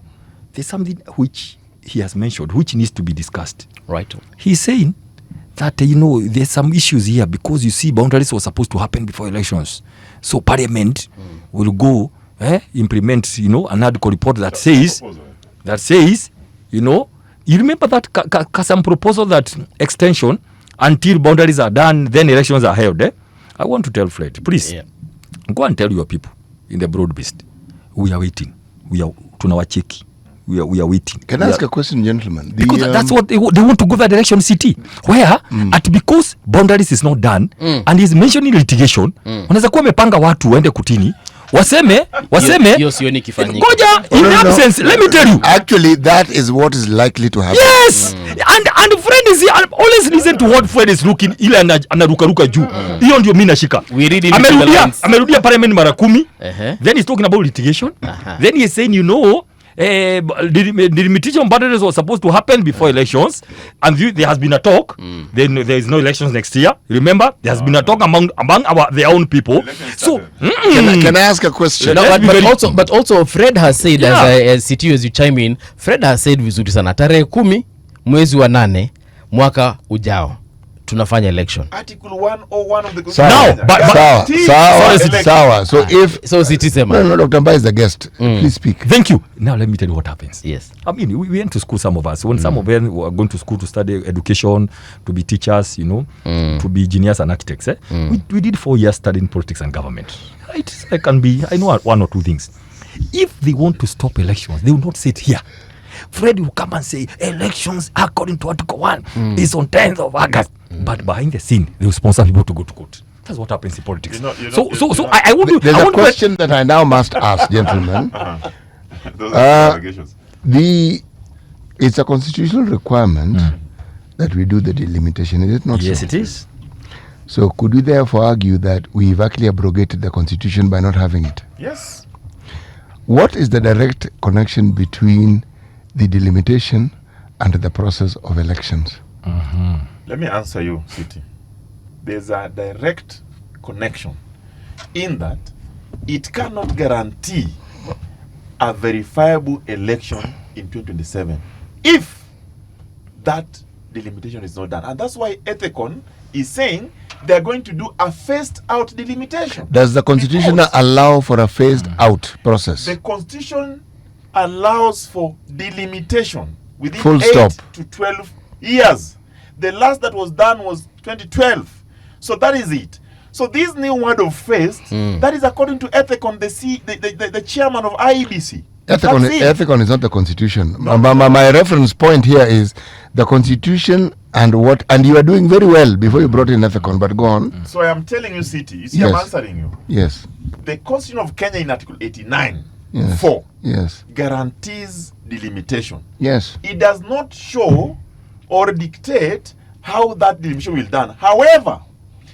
Speaker 2: there's something which he has mentioned which needs to be discussed.
Speaker 1: Right.
Speaker 2: He's saying that, there's some issues here because you see boundaries were supposed to happen before elections. So Parliament will go implement, an article report that says, you remember that some proposal that extension until boundaries are done, then elections are held. I want to tell Fred, please, go and tell your people in the broad-based, we are waiting. We are tunawacheki. We are waiting.
Speaker 4: Can I ask a question, gentlemen?
Speaker 2: Because that's what they want to go that direction, city, where because boundaries is not done and he's mentioning litigation, wanaweza kuwa mepanga watu waende kutini waseme ngoja in absence. Let me tell you,
Speaker 4: actually that is what is likely to happen.
Speaker 2: Yes. And Fred is always listen to what Fred is looking, ile anaruka juu. Hiyo ndio mimi nashika. Amerudia parliament mara 10. Then he's talking about litigation. Then he's saying, delimitation boundaries was supposed to happen before elections, and there has been a talk. Then there is no elections next year. Remember, there has been a talk among their own people. So,
Speaker 4: can I ask a question?
Speaker 1: No, but also Fred has said, as CTU, as you chime in, Fred has said vizuri sana, tarehe 10 mwezi wa 8 mwaka ujao tunafanya election.
Speaker 3: Article 101 of the
Speaker 4: Constitution. Sawa. So
Speaker 1: Citizen.
Speaker 4: No, Dr. Mbae is the guest. Please speak.
Speaker 2: Thank you. Now let me tell you what happens.
Speaker 1: Yes.
Speaker 2: I mean, we went to school, some of us. When some of them were going to school to study education, to be teachers, to be engineers and architects. We did 4 years studying politics and government. Right? I know one or two things. If they want to stop elections, they will not sit here. Fred will come and say elections according to Article 1 is on 10th of August. But behind the scene, they will sponsor people to go to court. That's what happens in politics. I want to.
Speaker 4: There's a question that I now must ask, gentlemen.
Speaker 3: Those are allegations.
Speaker 4: It's a constitutional requirement that we do the delimitation, is it not?
Speaker 2: Yes,
Speaker 4: so?
Speaker 2: it is.
Speaker 4: So could we therefore argue that we've actually abrogated the constitution by not having it?
Speaker 3: Yes.
Speaker 4: What is the direct connection between the delimitation and the process of elections?
Speaker 3: Let me answer you, City. There's a direct connection in that it cannot guarantee a verifiable election in 2027 if that delimitation is not done. And that's why Ethicon is saying they're going to do a phased out delimitation.
Speaker 4: Does the constitution allow for a phased out process?
Speaker 3: The constitution allows for delimitation within
Speaker 4: Full
Speaker 3: 8
Speaker 4: stop.
Speaker 3: to 12 years. The last that was done was 2012. So that is it. So this new word of phased, that is according to Ethicon, the chairman of IEBC.
Speaker 4: Ethicon is not the constitution. No. My reference point here is the constitution and you are doing very well before you brought in Ethicon, but go on.
Speaker 3: So I am telling you, City, you see, I'm answering you.
Speaker 4: Yes.
Speaker 3: The Constitution of Kenya in Article 89, 4, guarantees delimitation.
Speaker 4: Yes.
Speaker 3: It does not show or dictate how that delimitation will be done. However,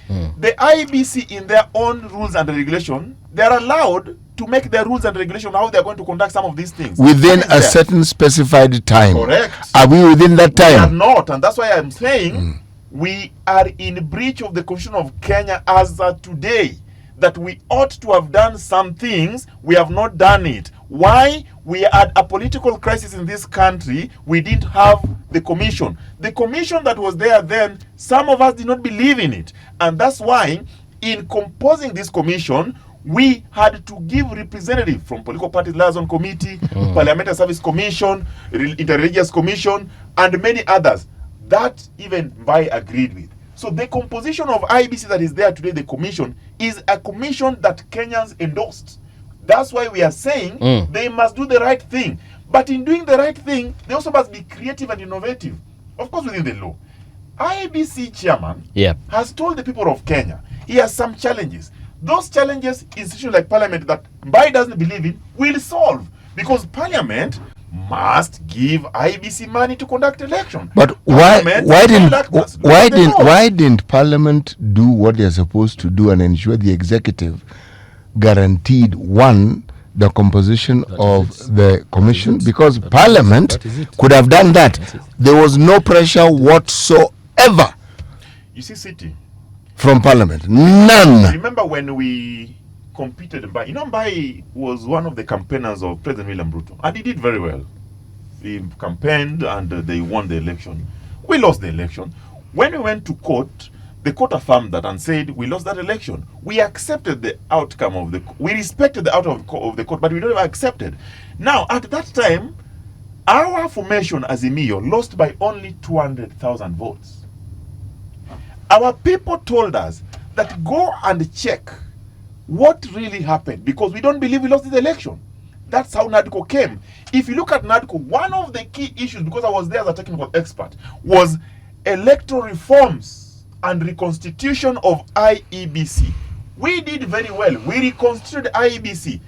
Speaker 3: the IEBC in their own rules and regulation, they are allowed to make their rules and regulation how they are going to conduct some of these things.
Speaker 4: Within a certain specified time.
Speaker 3: Correct.
Speaker 4: Are we within that time?
Speaker 3: We are not, and that's why I'm saying we are in breach of the Constitution of Kenya as of today. That we ought to have done some things, we have not done it. Why? We had a political crisis in this country. We didn't have the commission. The commission that was there then, some of us did not believe in it. And that's why, in composing this commission, we had to give representatives from political parties liaison committee, parliamentary service commission, interreligious commission, and many others. That even Mbae agreed with. So the composition of IEBC that is there today, the commission, is a commission that Kenyans endorsed. That's why we are saying they must do the right thing. But in doing the right thing, they also must be creative and innovative. Of course, within the law. IEBC chairman has told the people of Kenya he has some challenges. Those challenges, institutions like parliament that Mbae doesn't believe in, will solve. Because parliament must give IEBC money to conduct election.
Speaker 4: But why didn't Parliament do what they are supposed to do and ensure the executive guaranteed the composition of the commission? Because Parliament could have done that. There was no pressure whatsoever.
Speaker 3: You see, City,
Speaker 4: from Parliament, none.
Speaker 3: Remember when we competed, Mbae was one of the campaigners of President William Ruto, and he did very well. He campaigned and they won the election. We lost the election. When we went to court, the court affirmed that and said we lost that election. We accepted the outcome of we respected the outcome of the court, but we don't ever accepted. Now, at that time, our formation as Azimio lost by only 200,000 votes. Our people told us that go and check what really happened, because we don't believe we lost the election. That's how NADCO came. If you look at NADCO, one of the key issues, because I was there as a technical expert, was electoral reforms and reconstitution of IEBC. We did very well. We reconstituted IEBC.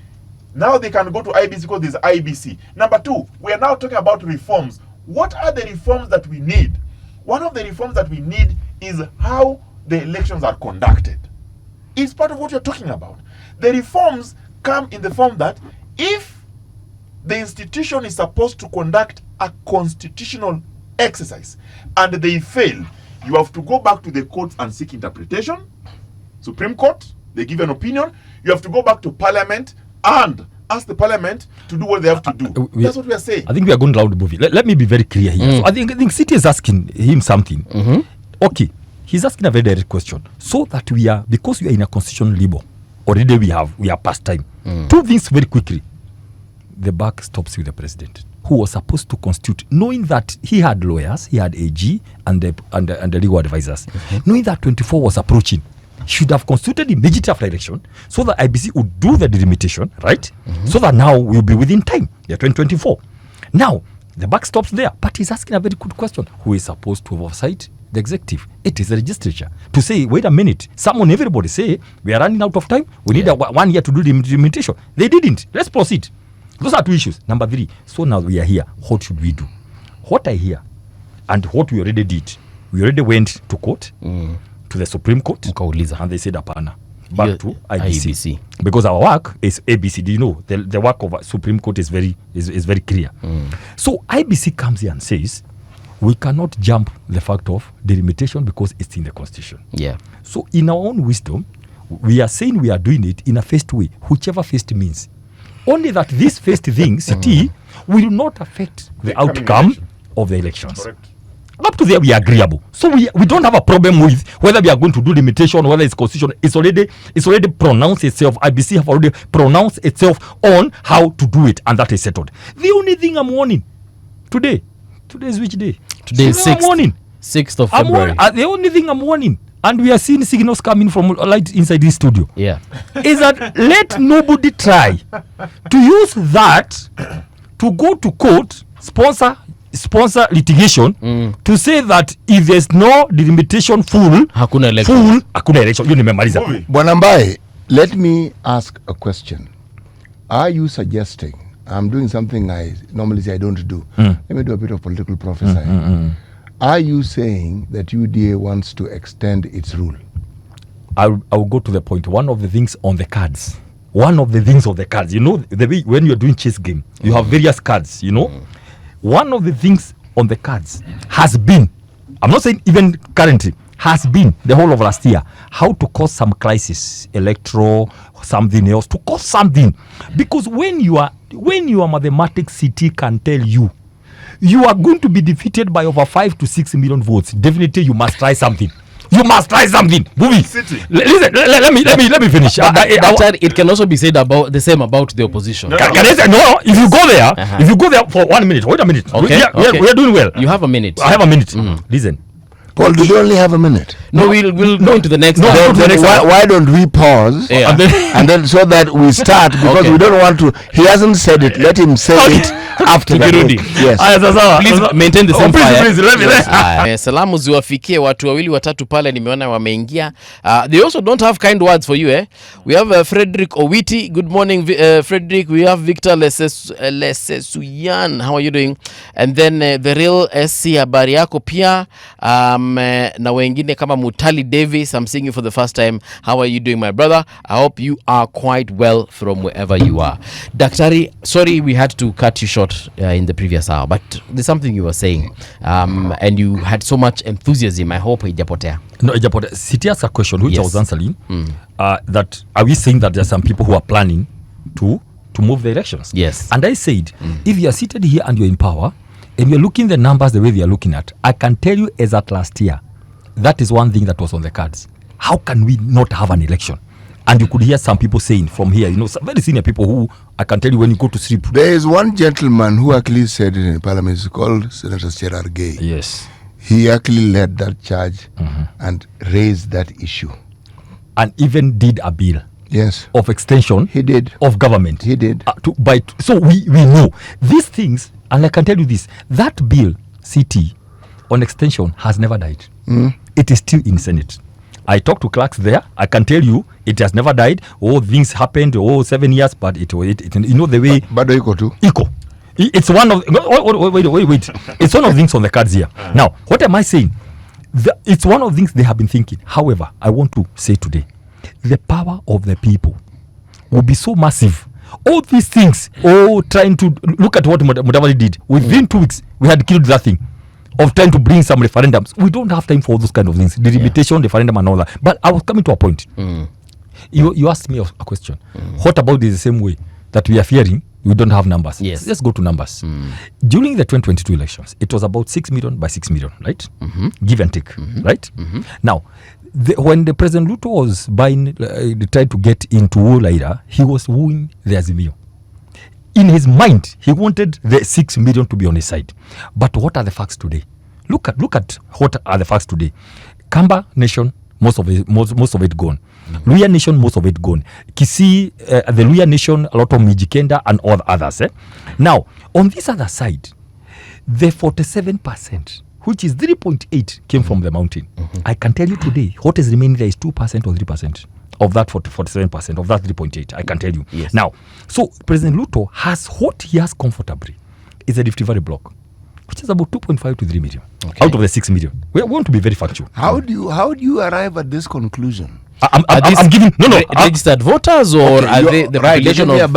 Speaker 3: Now they can go to IEBC because there's IEBC. Number two, we are now talking about reforms. What are the reforms that we need? One of the reforms that we need is how the elections are conducted. It's part of what you're talking about. The reforms come in the form that if the institution is supposed to conduct a constitutional exercise and they fail, you have to go back to the courts and seek interpretation. Supreme Court, they give an opinion. You have to go back to Parliament and ask the Parliament to do what they have to do. That's what we are saying.
Speaker 2: I think we are going down the movie. Let me be very clear here. So I think City is asking him something. Okay, he's asking a very direct question. So that because we are in a constitutional limbo, already we are past time. Two things very quickly. The buck stops with the president, who was supposed to constitute, knowing that he had lawyers, he had AG and the legal advisors, knowing that 24 was approaching, should have constituted immediately after election, so that IBC would do the delimitation, right? So that now we'll be within time, 2024. Now, the buck stops there, but he's asking a very good question. Who is supposed to oversight the executive? It is the legislature. To say, wait a minute, everybody say, we are running out of time, we need 1 year to do the delimitation. They didn't. Let's proceed. Those are two issues. Number three, so now we are here. What should we do? What I hear and what we already did, we already went to court, to the Supreme Court, and they said, apana, back to IEBC. Because our work is ABC. Do you know? The work of Supreme Court is very clear. So IEBC comes here and says, we cannot jump the fact of delimitation because it's in the Constitution.
Speaker 1: Yeah.
Speaker 2: So in our own wisdom, we are saying we are doing it in a phased way, whichever phased means. Only that this first thing, CT, will not affect the outcome of the elections.
Speaker 3: Correct.
Speaker 2: Up to there, we are agreeable. So we don't have a problem with whether we are going to do limitation, whether it's constitutional. It's already pronounced itself. IBC have already pronounced itself on how to do it, and that is settled. The only thing I'm warning today is which day?
Speaker 1: Today is 6th of February.
Speaker 2: The only thing I'm warning, and we are seeing signals coming from light inside this studio, is that let nobody try to use that to go to court, sponsor litigation to say that if there's no delimitation hakuna election. You nimemaliza.
Speaker 4: Bwana Mbae, let me ask a question. Are you suggesting, I'm doing something I normally say I don't do. Let me do a bit of political prophesying. Are you saying that UDA wants to extend its rule?
Speaker 2: I will go to the point. One of the things on the cards. You know, the way when you're doing chess game, you have various cards, you know. One of the things on the cards has been, I'm not saying even currently, has been the whole of last year, how to cause some crisis, electoral, something else, to cause something. Because when your mathematics CT can tell you are going to be defeated by over 5 to 6 million votes, definitely you must try something. Listen, let me finish.
Speaker 1: It can also be said about the same about the opposition.
Speaker 2: No, if you go there for 1 minute, wait a minute.
Speaker 1: Okay.
Speaker 2: We are doing well.
Speaker 1: You have a minute.
Speaker 2: I have a minute. Listen.
Speaker 4: Paul, do you only have a minute?
Speaker 1: No, we'll go into the next one.
Speaker 4: Why don't we pause and then so that we start, because we don't want to. He hasn't said it. Let him say it after that.
Speaker 1: Yes. Please maintain the same fire. Salamu ziwafikie watu wawili watatu pale nimeona wameingia. They also don't have kind words for you. We have Fredrick Owiti. Good morning, Fredrick. We have Victor Lesesuyan. How are you doing? And then the real SC habari yako pia. Na wengine kama Mutali Davis, I'm seeing you for the first time. How are you doing, my brother? I hope you are quite well from wherever you are. Daktari, sorry we had to cut you short in the previous hour, but there's something you were saying, and you had so much enthusiasm. I hope ijapotea.
Speaker 2: No, ijapotea. City asked a question which I was answering. That are we saying that there are some people who are planning to move the elections?
Speaker 1: Yes.
Speaker 2: And I said, if you are seated here and you're in power, and you're looking the numbers the way they are looking at, I can tell you as at last year, that is one thing that was on the cards. How can we not have an election? And you could hear some people saying from here, some very senior people who I can tell you when you go to sleep.
Speaker 4: There is one gentleman who actually said it in Parliament. It's called Senator Gerard Gay.
Speaker 2: Yes.
Speaker 4: He actually led that charge and raised that issue.
Speaker 2: And even did a bill.
Speaker 4: Yes.
Speaker 2: Of extension.
Speaker 4: He did.
Speaker 2: Of government.
Speaker 4: He did.
Speaker 2: So we know these things, and I can tell you this, that bill, CT, on extension has never died. It is still in Senate. I talked to clerks there. I can tell you it has never died. Things happened. 7 years, but it the way.
Speaker 4: But equal too.
Speaker 2: Equal. It's one of wait. It's one of the things on the cards here. Now, what am I saying? It's one of the things they have been thinking. However, I want to say today, the power of the people will be so massive. All these things, trying to look at what Mudavadi did. Within 2 weeks, we had killed that thing of trying to bring some referendums. We don't have time for all those kind of things. The delimitation, referendum and all that. But I was coming to a point. You asked me a question. What about the same way that we are fearing we don't have numbers?
Speaker 1: Yes.
Speaker 2: Let's go to numbers. During the 2022 elections, it was about 6 million by 6 million, right? Give and take, right? Now, when the President Ruto was tried to get into Laira, he was wooing the Azimio. In his mind, he wanted the 6 million to be on his side. But what are the facts today? Look at what are the facts today. Kamba Nation, most of it gone. Luya Nation, most of it gone. Kisii, the Luya Nation, a lot of Mijikenda and all others. Now, on this other side, the 47%, which is 3.8, came from the mountain. I can tell you today, what is remaining there is 2% or 3% of that 47%, of that 3.8. I can tell you.
Speaker 1: Yes.
Speaker 2: Now, so President Ruto has what he has comfortably is a Rift Valley block, which is about 2.5 to 3 million out of the 6 million. We want to be very factual.
Speaker 4: How do you arrive at this conclusion?
Speaker 2: I'm giving
Speaker 1: registered voters, or are they the population of?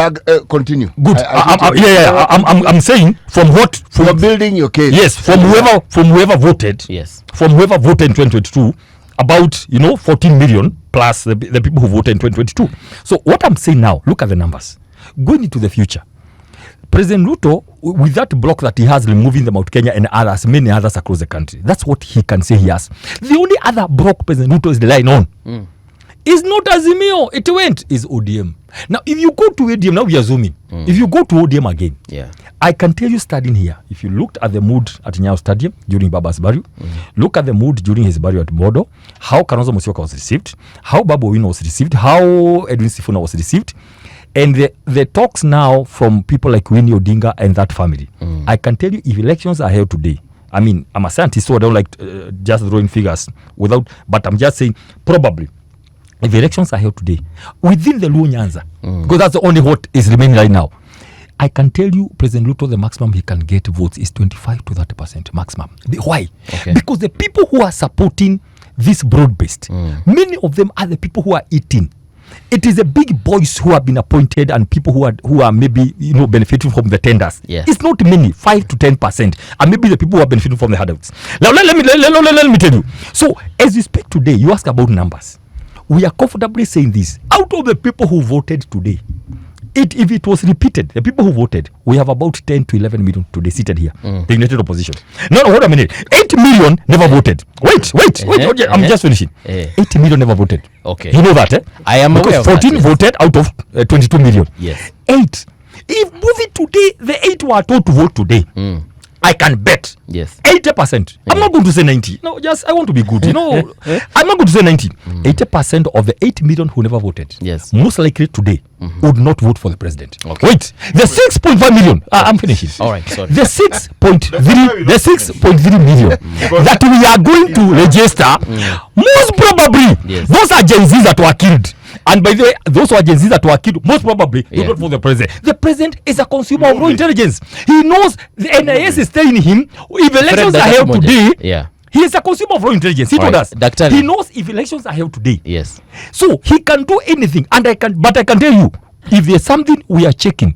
Speaker 4: Continue.
Speaker 2: Good. I'm saying from
Speaker 4: you're building your case.
Speaker 2: Yes, from whoever voted.
Speaker 1: Yes.
Speaker 2: From whoever voted in 2022, about 14 million plus the people who voted in 2022. So what I'm saying now, look at the numbers. Going into the future, President Ruto, with that block that he has, removing the Mount Kenya and others, many others across the country, that's what he can say he has. The only other block President Ruto is relying on is not Azimio. It is ODM. Now, if you go to ODM, now we are zooming. If you go to ODM again, I can tell you standing here, if you looked at the mood at Nyayo Stadium during Baba's burial, look at the mood during his burial at Bodo, how Kalonzo Musyoka was received, how Babu Owino was received, how Edwin Sifuna was received, and the talks now from people like Winnie Odinga and that family. I can tell you, if elections are held today, I mean, I'm a scientist, so I don't like just throwing figures but I'm just saying, probably, if elections are held today, within the Luo Nyanza, because that's the only vote is remaining right now, I can tell you, President Ruto, the maximum he can get votes is 25 to 30% maximum. Why? Okay. Because the people who are supporting this broad-based, many of them are the people who are eating. It is the big boys who have been appointed and people who are maybe benefiting from the tenders.
Speaker 1: Yeah.
Speaker 2: It's not many, 5 to 10%, and maybe the people who are benefiting from the handouts. Now let me tell you. So as you speak today, you ask about numbers. We are comfortably saying this. Out of the people who voted today, if it was repeated, the people who voted, we have about 10 to 11 million today seated here, the United Opposition. No, hold a minute. 8 million never voted. Wait. I'm just finishing. 8 million never voted.
Speaker 1: Okay.
Speaker 2: You know that,
Speaker 1: I am aware of
Speaker 2: 14
Speaker 1: that, yes.
Speaker 2: voted out of 22 million.
Speaker 1: Yes.
Speaker 2: 8. If moving today, the 8 were told to vote today, I can bet 80%. I'm not going to say 90. No, just I want to be good. I'm not going to say 90. 80% of the 8 million who never voted, most likely today, would not vote for the president. Okay. Wait, the 6.5 million. I'm finishing.
Speaker 1: All right, sorry.
Speaker 2: The 6.3 million that we are going to register, most probably, those are Gen Zs that were killed. And by the way, those who are Gen Zs that were killed, most probably, do not for the president. The president is a consumer of raw intelligence. He knows the NIS is telling him, if elections are held today, he is a consumer of raw intelligence. He told us. He knows if elections are held today.
Speaker 1: Yes.
Speaker 2: So he can do anything. And I can tell you, if there's something we are checking,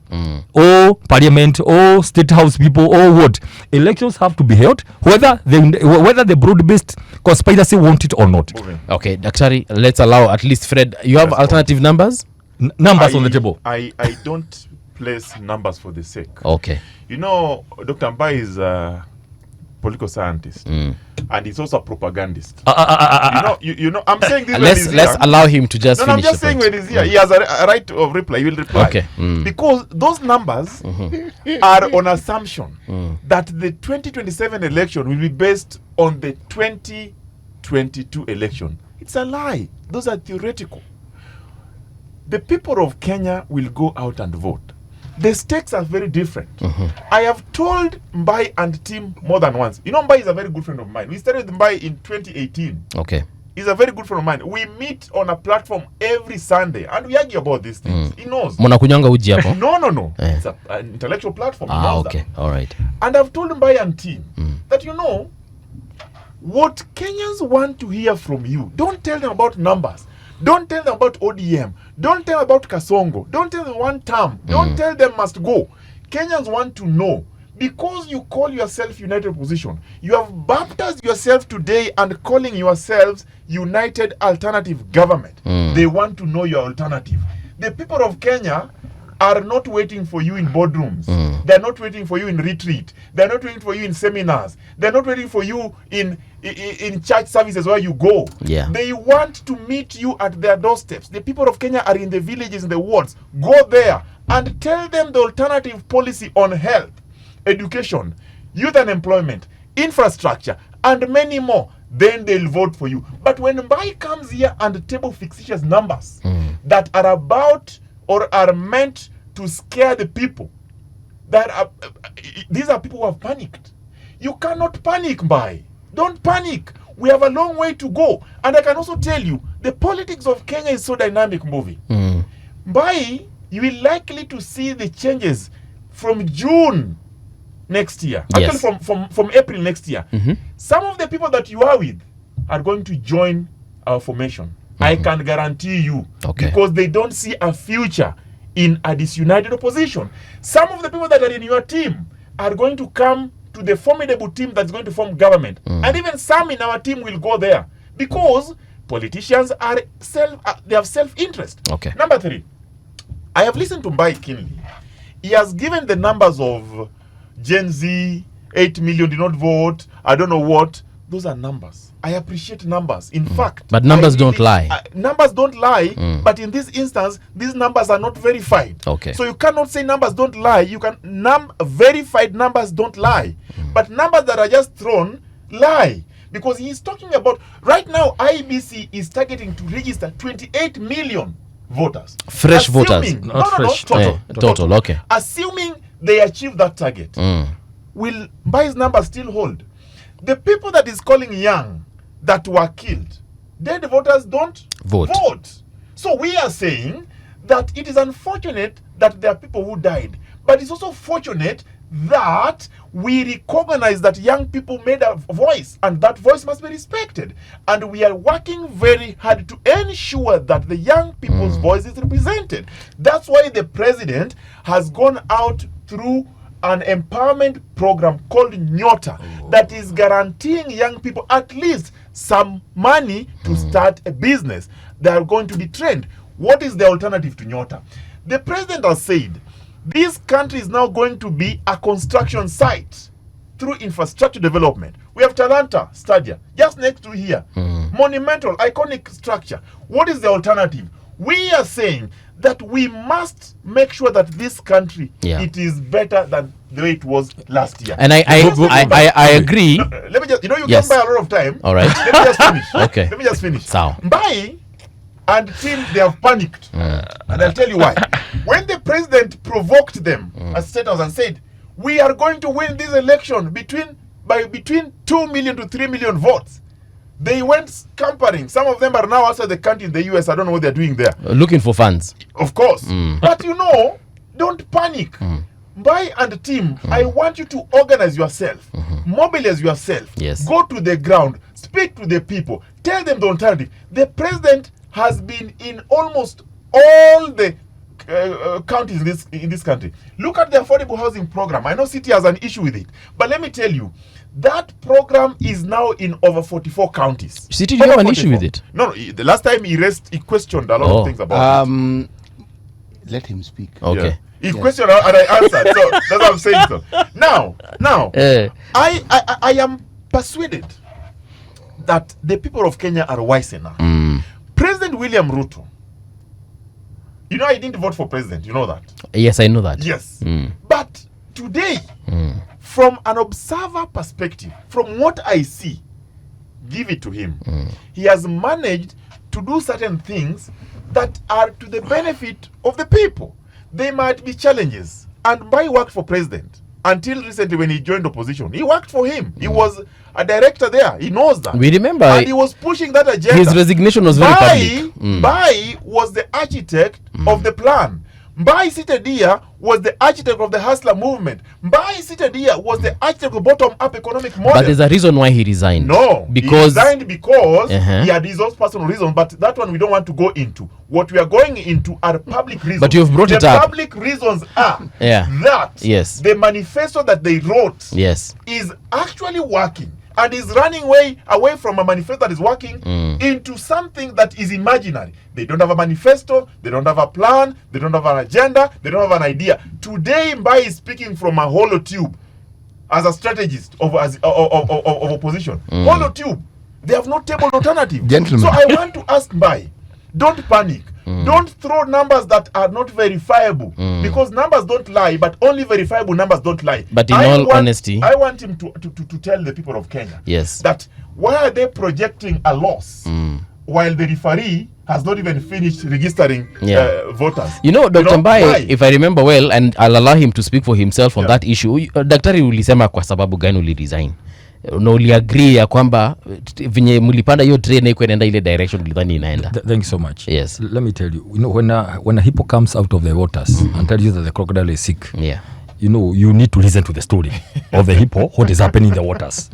Speaker 2: or parliament, or state house people, or what, elections have to be held, whether the broad-based conspiracy want it or not.
Speaker 1: Okay, Daktari, let's allow at least Fred. You have alternative numbers?
Speaker 2: Numbers on the table.
Speaker 3: I don't place numbers for the sake.
Speaker 1: Okay.
Speaker 3: Dr. Mbae is political scientist, and he's also a propagandist. You know, I'm saying this.
Speaker 1: Let's allow him to just finish.
Speaker 3: I'm just saying when he's here, he has a right of reply. He will reply.
Speaker 1: Okay.
Speaker 3: Because those numbers are on assumption that the 2027 election will be based on the 2022 election. It's a lie. Those are theoretical. The people of Kenya will go out and vote. The stakes are very different. I have told Mbae and team more than once. You know, Mbae is a very good friend of mine. We started Mbae in 2018.
Speaker 1: Okay.
Speaker 3: He's a very good friend of mine. We meet on a platform every Sunday and we argue about these things. He knows.
Speaker 1: Munakunyanga uji hapo?
Speaker 3: No. It's an intellectual platform. He knows
Speaker 1: okay.
Speaker 3: that.
Speaker 1: All right.
Speaker 3: And I've told Mbae and team that, you know, what Kenyans want to hear from you, don't tell them about numbers. Don't tell them about ODM. Don't tell them about Kasongo. Don't tell them Wantam. Don't tell them must go. Kenyans want to know, because you call yourself United Opposition, you have baptized yourself today and calling yourselves United Alternative Government. They want to know your alternative. The people of Kenya are not waiting for you in boardrooms. They're not waiting for you in retreat. They're not waiting for you in seminars. They're not waiting for you in church services where you go.
Speaker 1: Yeah.
Speaker 3: They want to meet you at their doorsteps. The people of Kenya are in the villages, in the wards. Go there and tell them the alternative policy on health, education, youth and employment, infrastructure, and many more. Then they'll vote for you. But when Mbae comes here and table fictitious numbers that are about or are meant to scare the people, these are people who have panicked. You cannot panic, Mbae. Don't panic. We have a long way to go. And I can also tell you, the politics of Kenya is so dynamic moving. Mbae, you will likely to see the changes from June next year.
Speaker 1: Yes.
Speaker 3: Actually, from April next year. Some of the people that you are with are going to join our formation. I can guarantee you.
Speaker 1: Okay.
Speaker 3: Because they don't see a future in a disunited opposition. Some of the people that are in your team are going to come to the formidable team that's going to form government. And even some in our team will go there. Because politicians are they have self-interest.
Speaker 1: Okay.
Speaker 3: Number 3, I have listened to Mbae keenly. He has given the numbers of Gen Z, 8 million did not vote, I don't know what. Those are numbers. I appreciate numbers. In fact,
Speaker 1: but numbers don't lie.
Speaker 3: Numbers don't lie, but in this instance, these numbers are not verified.
Speaker 1: Okay.
Speaker 3: So you cannot say numbers don't lie. You can verified numbers don't lie, but numbers that are just thrown lie. Because he is talking about right now, IEBC is targeting to register 28 million voters.
Speaker 1: Fresh voters,
Speaker 3: not fresh.
Speaker 1: Total. Okay.
Speaker 3: Assuming they achieve that target, will Mbae's numbers still hold? The people that is calling young that were killed, dead voters don't vote. So we are saying that it is unfortunate that there are people who died, but it's also fortunate that we recognize that young people made a voice, and that voice must be respected. And we are working very hard to ensure that the young people's voice is represented. That's why the president has gone out through an empowerment program called Nyota that is guaranteeing young people at least some money to start a business. They are going to be trained. What is the alternative to Nyota? The president has said this country is now going to be a construction site through infrastructure development. We have Talanta Stadia just next to here. Monumental, iconic structure. What is the alternative? We are saying that we must make sure that this country, it is better than the way it was last year.
Speaker 1: And I agree.
Speaker 3: No, let me just, you can buy a lot of time.
Speaker 1: All right.
Speaker 3: Let me just finish.
Speaker 1: Okay.
Speaker 3: Let me just finish.
Speaker 1: So.
Speaker 3: Mbae and team, they have panicked. And I'll tell you why. When the president provoked them as senators and said, we are going to win this election by between 2 million to 3 million votes, they went scampering. Some of them are now outside the country in the US. I don't know what they're doing there.
Speaker 1: Looking for funds.
Speaker 3: Of course. But don't panic. Mbae and team, I want you to organize yourself, mobilize yourself, go to the ground, speak to the people, tell them the alternative. The president has been in almost all the counties in this country. Look at the affordable housing program. I know City has an issue with it, but let me tell you, that program is now in over 44 counties.
Speaker 1: City, do you have an issue with it?
Speaker 3: No, the last time he questioned a lot of things about it.
Speaker 4: Let him speak.
Speaker 1: Okay.
Speaker 3: He questioned and I answered. So that's what I'm saying. So now, I am persuaded that the people of Kenya are wise enough. President William Ruto, you know, I didn't vote for president. You know that?
Speaker 1: Yes, I know that.
Speaker 3: Yes. But today, from an observer perspective, from what I see, give it to him. He has managed to do certain things that are to the benefit of the people. There might be challenges. And Mbae worked for president until recently when he joined opposition. He worked for him. He was a director there. He knows that.
Speaker 1: We remember.
Speaker 3: And he was pushing that agenda.
Speaker 1: His resignation was very public.
Speaker 3: Mbae was the architect of the plan. Mbae seated here was the architect of the hustler movement. Mbae seated here was the architect of bottom-up economic model.
Speaker 1: But there's a reason why he resigned.
Speaker 3: No,
Speaker 1: because
Speaker 3: he resigned because he had his own personal reasons. But that one we don't want to go into. What we are going into are public reasons.
Speaker 1: But you've brought it up.
Speaker 3: The public reasons are that the manifesto that they wrote is actually working. And is running away from a manifesto that is working into something that is imaginary. They don't have a manifesto, they don't have a plan, they don't have an agenda, they don't have an idea. Today, Mbae is speaking from a hollow tube as a strategist of opposition. Hollow tube. They have no table alternative.
Speaker 4: Gentlemen.
Speaker 3: So I want to ask Mbae, don't panic. Don't throw numbers that are not verifiable because numbers don't lie, but only verifiable numbers don't lie.
Speaker 1: But in all honesty,
Speaker 3: I want him to tell the people of Kenya that why are they projecting a loss while the referee has not even finished registering voters?
Speaker 1: You know, Dr. Mbae, if I remember well, and I'll allow him to speak for himself on that issue, daktari ulisema kwa sababu gani uliresign? No, uliagree ya kwamba vinye mulipanda hiyo train na iko inaenda ile direction ulidhani inaenda.
Speaker 2: Thank you so much.
Speaker 1: Yes.
Speaker 2: Let me tell you, you know, when a hippo comes out of the waters and tells you that the crocodile is sick, you know, you need to listen to the story of the hippo, what is happening in the waters.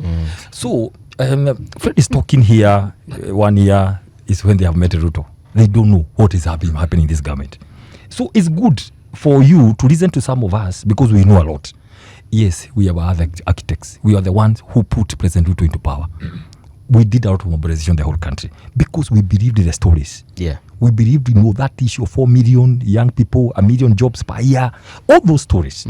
Speaker 2: So, Fred is talking here, 1 year is when they have met Ruto. They don't know what is happening in this government. So it's good for you to listen to some of us because we know a lot. Yes, we are other architects. We are the ones who put President Ruto into power. We did a lot of mobilization in the whole country because we believed in the stories. We believed in that issue of 4 million young people, 1 million jobs per year, all those stories.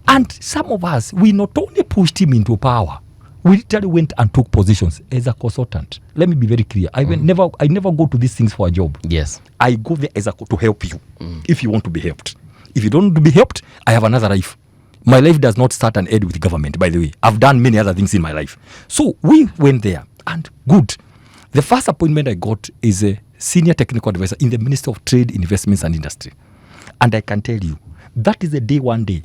Speaker 2: And some of us, we not only pushed him into power, we literally went and took positions as a consultant. Let me be very clear. I never go to these things for a job. I go there as to help you if you want to be helped. If you don't want to be helped, I have another life. My life does not start and end with government, by the way. I've done many other things in my life. So we went there, and good. The first appointment I got is a senior technical advisor in the Ministry of Trade, Investments and Industry. And I can tell you, that is the day one day.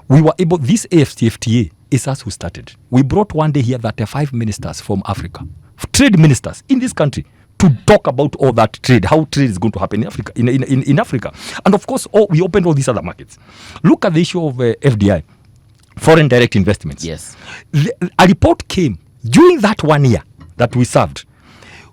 Speaker 2: We were able, this AFCFTA is us who started. We brought one day here 35 ministers from Africa, trade ministers in this country, to talk about all that trade, how trade is going to happen in Africa. In Africa. And of course, we opened all these other markets. Look at the issue of FDI, foreign direct investments. A report came during that 1 year that we served.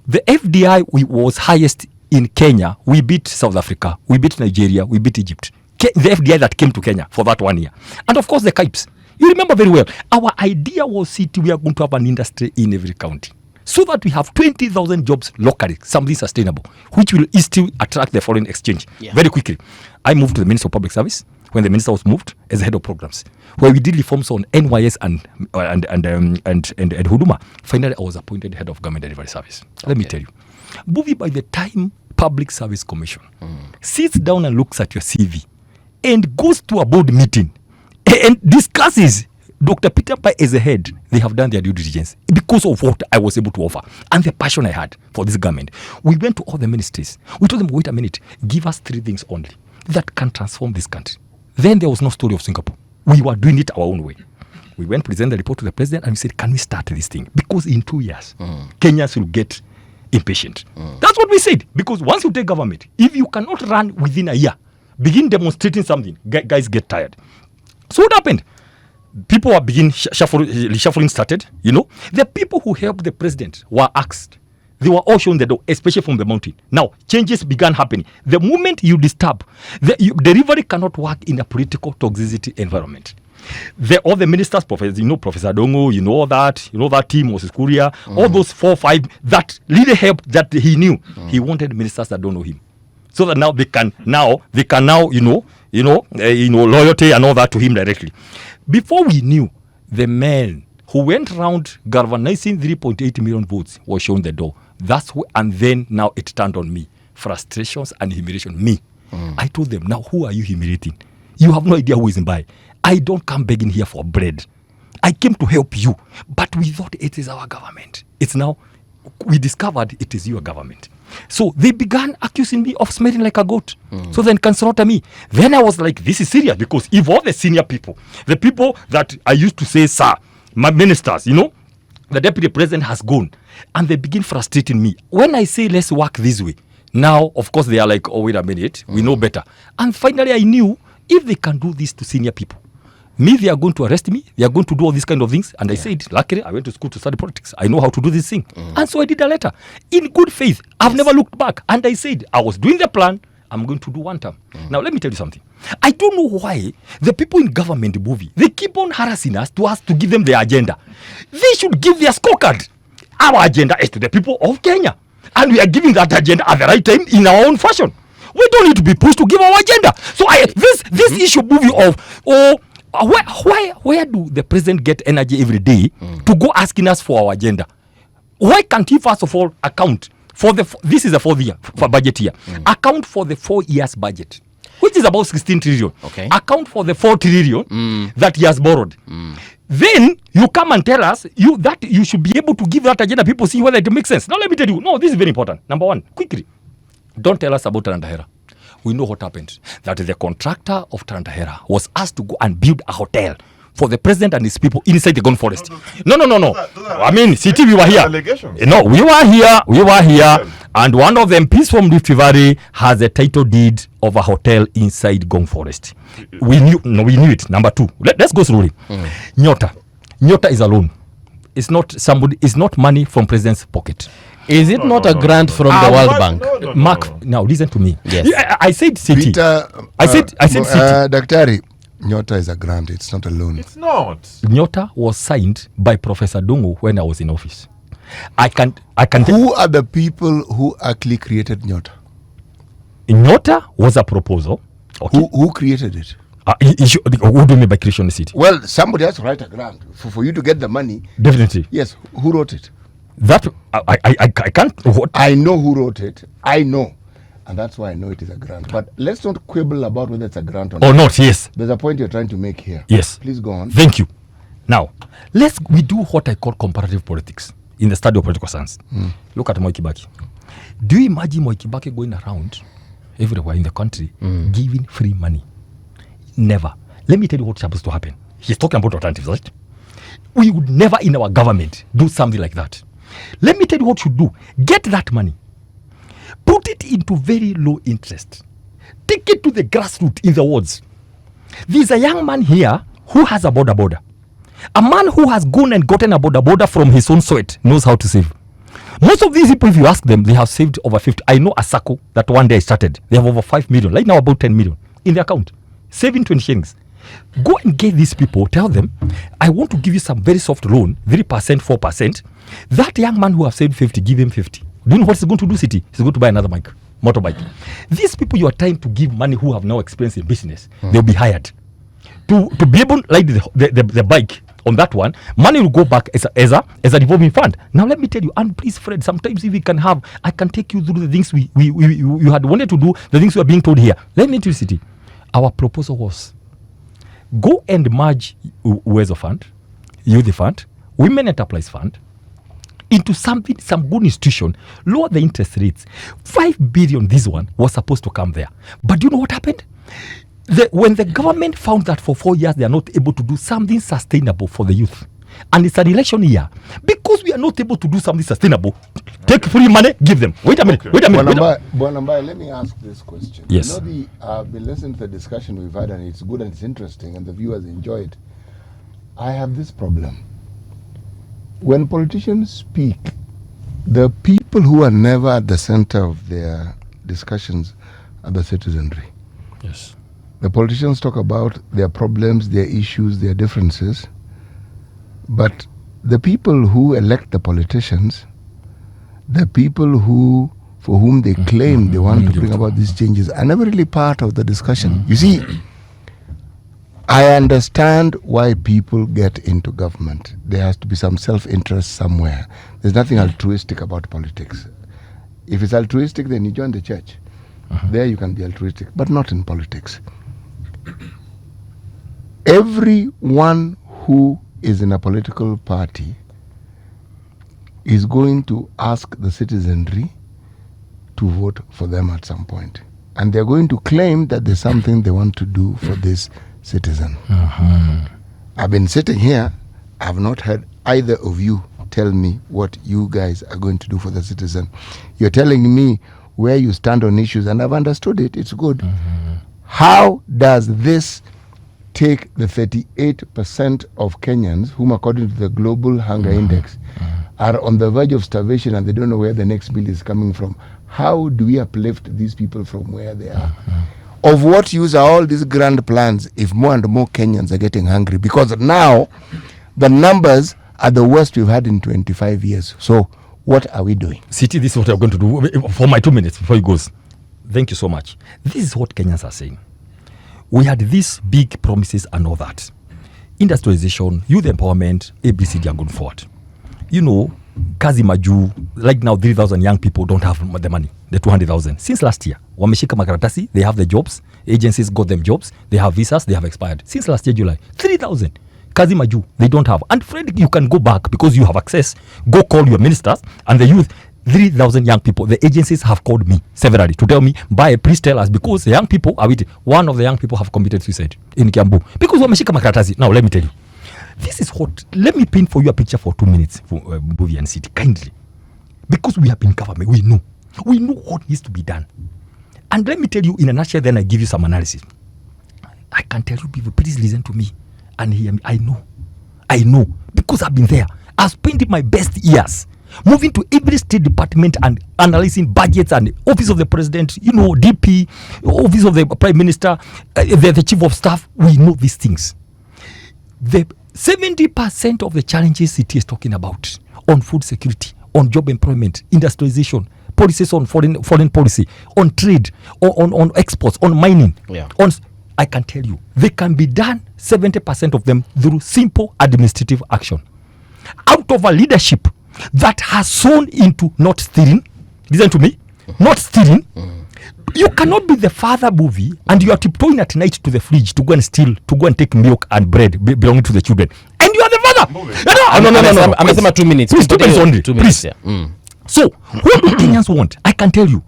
Speaker 2: The FDI was highest in Kenya. We beat South Africa, we beat Nigeria, we beat Egypt. The FDI that came to Kenya for that 1 year. And of course, the KIPES. You remember very well, our idea was we are going to have an industry in every county, so that we have 20,000 jobs locally, something sustainable, which will still attract the foreign exchange very quickly. I moved to the Ministry of Public Service when the minister was moved as head of programs, where we did reforms on NYS and Huduma. Finally, I was appointed head of government delivery service. Let me tell you, Buvi, by the time Public Service Commission sits down and looks at your CV and goes to a board meeting and discusses Dr. Peter Mbae as a head, they have done their due diligence because of what I was able to offer and the passion I had for this government. We went to all the ministries. We told them, wait a minute, give us 3 things only that can transform this country. Then there was no story of Singapore. We were doing it our own way. We went, present the report to the president, and we said, can we start this thing? Because in 2 years, Kenyans will get impatient. That's what we said. Because once you take government, if you cannot run within a year, begin demonstrating something, guys get tired. So what happened? People were shuffling started, you know. The people who helped the president were asked. They were all shown the door, especially from the mountain. Now, changes began happening. The moment you disturb, the delivery cannot work in a political toxicity environment. All the ministers, Professor Dongo, all that team, Moses Kuria, all those 4 or 5 that really helped, that he knew. He wanted ministers that don't know him. So that now they can loyalty and all that to him directly. Before we knew, the man who went around galvanizing 3.8 million votes was shown the door. And then now it turned on me. Frustrations and humiliation. Me. I told them, now who are you humiliating? You have no idea who is Mbae. I don't come begging here for bread. I came to help you. But we thought it is our government. It's now, we discovered it is your government. So they began accusing me of smelling like a goat. So then can slaughter me. Then I was like, this is serious, because if all the senior people, the people that I used to say, sir, my ministers, the deputy president has gone, and they begin frustrating me. When I say let's work this way, now, of course, they are like, oh, wait a minute, we know better. And finally, I knew if they can do this to senior people, they are going to arrest me, they are going to do all these kind of things. And I said, luckily, I went to school to study politics. I know how to do this thing. And so I did a letter. In good faith, I've never looked back. And I said, I was doing the plan, I'm going to do Wantam. Now, let me tell you something. I don't know why the people in government movie, they keep on harassing us to give them their agenda. They should give their scorecard. Our agenda is to the people of Kenya. And we are giving that agenda at the right time in our own fashion. We don't need to be pushed to give our agenda. So this issue movie of, where do the president get energy every day to go asking us for our agenda? Why can't he first of all account for this is the 4th year for budget year, account for the 4 years budget, which is about 16 trillion.
Speaker 1: Okay.
Speaker 2: Account for the 4 trillion that he has borrowed. Then you come and tell us that you should be able to give that agenda. People see whether it makes sense. Now let me tell you. No, this is very important. Number one, quickly, don't tell us about Tarantahera. We know what happened. That the contractor of Tarantahera was asked to go and build a hotel for the president and his people inside the Gone Forest. No. I mean, CT, we were here. No, we were here. And one of the MPs from Rift Valley has a title deed of a hotel inside Gone Forest. We knew it. Number two, let's go slowly. Nyota is a loan. It's not money from president's pocket.
Speaker 1: Is it not a grant from the World Bank?
Speaker 2: No. Mark, now listen to me.
Speaker 1: Yes.
Speaker 2: I said city.
Speaker 4: Peter,
Speaker 2: I said city.
Speaker 4: Daktari, Nyota is a grant. It's not a loan.
Speaker 3: It's not.
Speaker 2: Nyota was signed by Professor Dongo when I was in office. I can.
Speaker 4: Who are the people who actually created Nyota?
Speaker 2: Nyota was a proposal. Okay.
Speaker 4: Who created it?
Speaker 2: Who do you mean by creation the city?
Speaker 4: Well, somebody has to write a grant for you to get the money.
Speaker 2: Definitely.
Speaker 4: Yes. Who wrote it?
Speaker 2: That I can't. What?
Speaker 4: I know who wrote it. I know. And that's why I know it is a grant. But let's not quibble about whether it's a grant or not.
Speaker 2: Or not, yes.
Speaker 4: There's a point you're trying to make here.
Speaker 2: Yes.
Speaker 4: Please go on.
Speaker 2: Thank you. Now, we do what I call comparative politics in the study of political science. Look at Moi Kibaki. Do you imagine Moi Kibaki going around everywhere in the country giving free money? Never. Let me tell you what's supposed to happen. He's talking about alternatives, right? We would never in our government do something like that. Let me tell you what you do. Get that money. Put it into very low interest. Take it to the grassroots in the wards. There's a young man here who has a border. A man who has gone and gotten a border from his own sweat knows how to save. Most of these people, if you ask them, they have saved over 50. I know a SACCO that one day I started. They have over 5 million. Right now about 10 million in the account. Saving 20 shillings. Go and get these people. Tell them, I want to give you some very soft loan, 3%, 4%. That young man who have saved 50, give him 50. Do you know what he's going to do, City? He's going to buy another motorbike. These people you are trying to give money who have no experience in business, they'll be hired. To be able to ride the bike on that one, money will go back as a revolving fund. Now let me tell you, and please, Fred, sometimes if we can have, I can take you through the things you had wanted to do, the things we are being told here. Let me tell you, City, our proposal was go and merge Uwezo Fund, Youth Fund, Women Enterprise Fund, into some good institution, lower the interest rates. 5 billion, this one, was supposed to come there. But do you know what happened? When the government found that for 4 years they are not able to do something sustainable for the youth, and it's an election year, because we are not able to do something sustainable, take free money, give them. Wait a minute.
Speaker 4: Mbae, let me ask this question.
Speaker 2: Yes.
Speaker 4: I've been listening to the discussion we've had, and it's good and it's interesting, and the viewers enjoy it. I have this problem. When politicians speak, the people who are never at the center of their discussions are the citizenry.
Speaker 2: Yes.
Speaker 4: The politicians talk about their problems, their issues, their differences. But the people who elect the politicians, the people who for whom they claim they want to bring about these changes are never really part of the discussion. You see, I understand why people get into government. There has to be some self-interest somewhere. There's nothing altruistic about politics. If it's altruistic, then you join the church. There you can be altruistic, but not in politics. Everyone who is in a political party is going to ask the citizenry to vote for them at some point. And they're going to claim that there's something they want to do for this citizen. I've been sitting here, I've not heard either of you tell me what you guys are going to do for the citizen. You're telling me where you stand on issues, and I've understood it, it's good. How does this take the 38% of Kenyans, whom according to the Global Hunger Index, are on the verge of starvation and they don't know where the next meal is coming from? How do we uplift these people from where they are? Of what use are all these grand plans if more and more Kenyans are getting hungry? Because now the numbers are the worst we've had in 25 years. So what are we doing?
Speaker 2: City, this is what I'm going to do for my 2 minutes before he goes. Thank you so much. This is what Kenyans are saying. We had these big promises and all that. Industrialization, youth empowerment, IEBC are going forward. You know, kazi maju, like now 3,000 young people don't have the money, the 200,000. Since last year, wameshika makaratasi, they have the jobs, agencies got them jobs, they have visas, they have expired. Since last year, July, 3,000. Kazi maju, they don't have. And Fredrick, you can go back because you have access. Go call your ministers and the youth. 3,000 young people. The agencies have called me severally to tell me, Mbae, please tell us, because the young people are with one of the young people have committed suicide in Kiambu. Because wameshika makaratasi. Now, let me tell you. This is what, let me paint for you a picture for 2 minutes, for Mbuvi and City, kindly. Because we have been government, we know what needs to be done. And let me tell you in a nutshell, then I give you some analysis. I can tell you people, please listen to me and hear me. I know, because I've been there. I've spent my best years moving to every state department and analyzing budgets and office of the president, you know, DP, office of the prime minister, the chief of staff. We know these things. The 70% of the challenges City is talking about on food security, on job employment, industrialization, policies on foreign policy, on trade, on exports, on mining, I can tell you, they can be done, 70% of them, through simple administrative action. Out of a leadership that has sown into not stealing, listen to me, not stealing. You cannot be the father movie and you are tiptoeing at night to the fridge to go and steal, to go and take milk and bread belonging to the children. And you are the father. No.
Speaker 1: I'm going 2 minutes.
Speaker 2: Please, 2 minutes only.
Speaker 1: 2 minutes,
Speaker 2: please. Yeah. So, what do Kenyans want? I can tell you.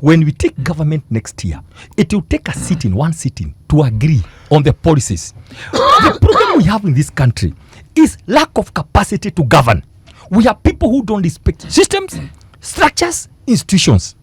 Speaker 2: When we take government next year, it will take one sitting to agree on the policies. The problem we have in this country is lack of capacity to govern. We have people who don't respect systems, structures, institutions.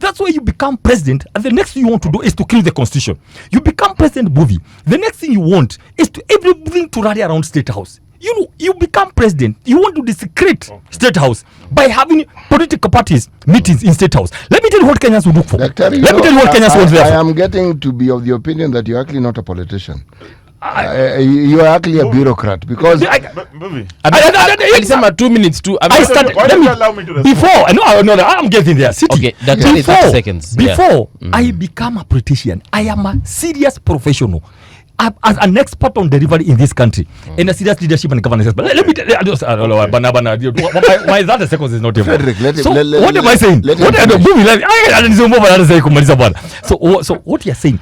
Speaker 2: That's why you become president, and the next thing you want to do is to kill the constitution. You become president movie. The next thing you want is to everything to rally around State House. You know, you become president. You want to desecrate State House by having political parties meetings in State House. Let me tell you what Kenyans will look for.
Speaker 4: Let me tell you what Kenyans want there. I am getting to be of the opinion that you're actually not a politician. You are actually a bureaucrat because
Speaker 1: I said 2 minutes too.
Speaker 2: I'm getting there. City.
Speaker 1: Okay, that's 30 seconds.
Speaker 2: Before I become a politician, I am a serious professional. As an expert on delivery in this country and a serious leadership and governance. But let me tell you, my 30 seconds is not enough. So what am I saying? So what you're saying,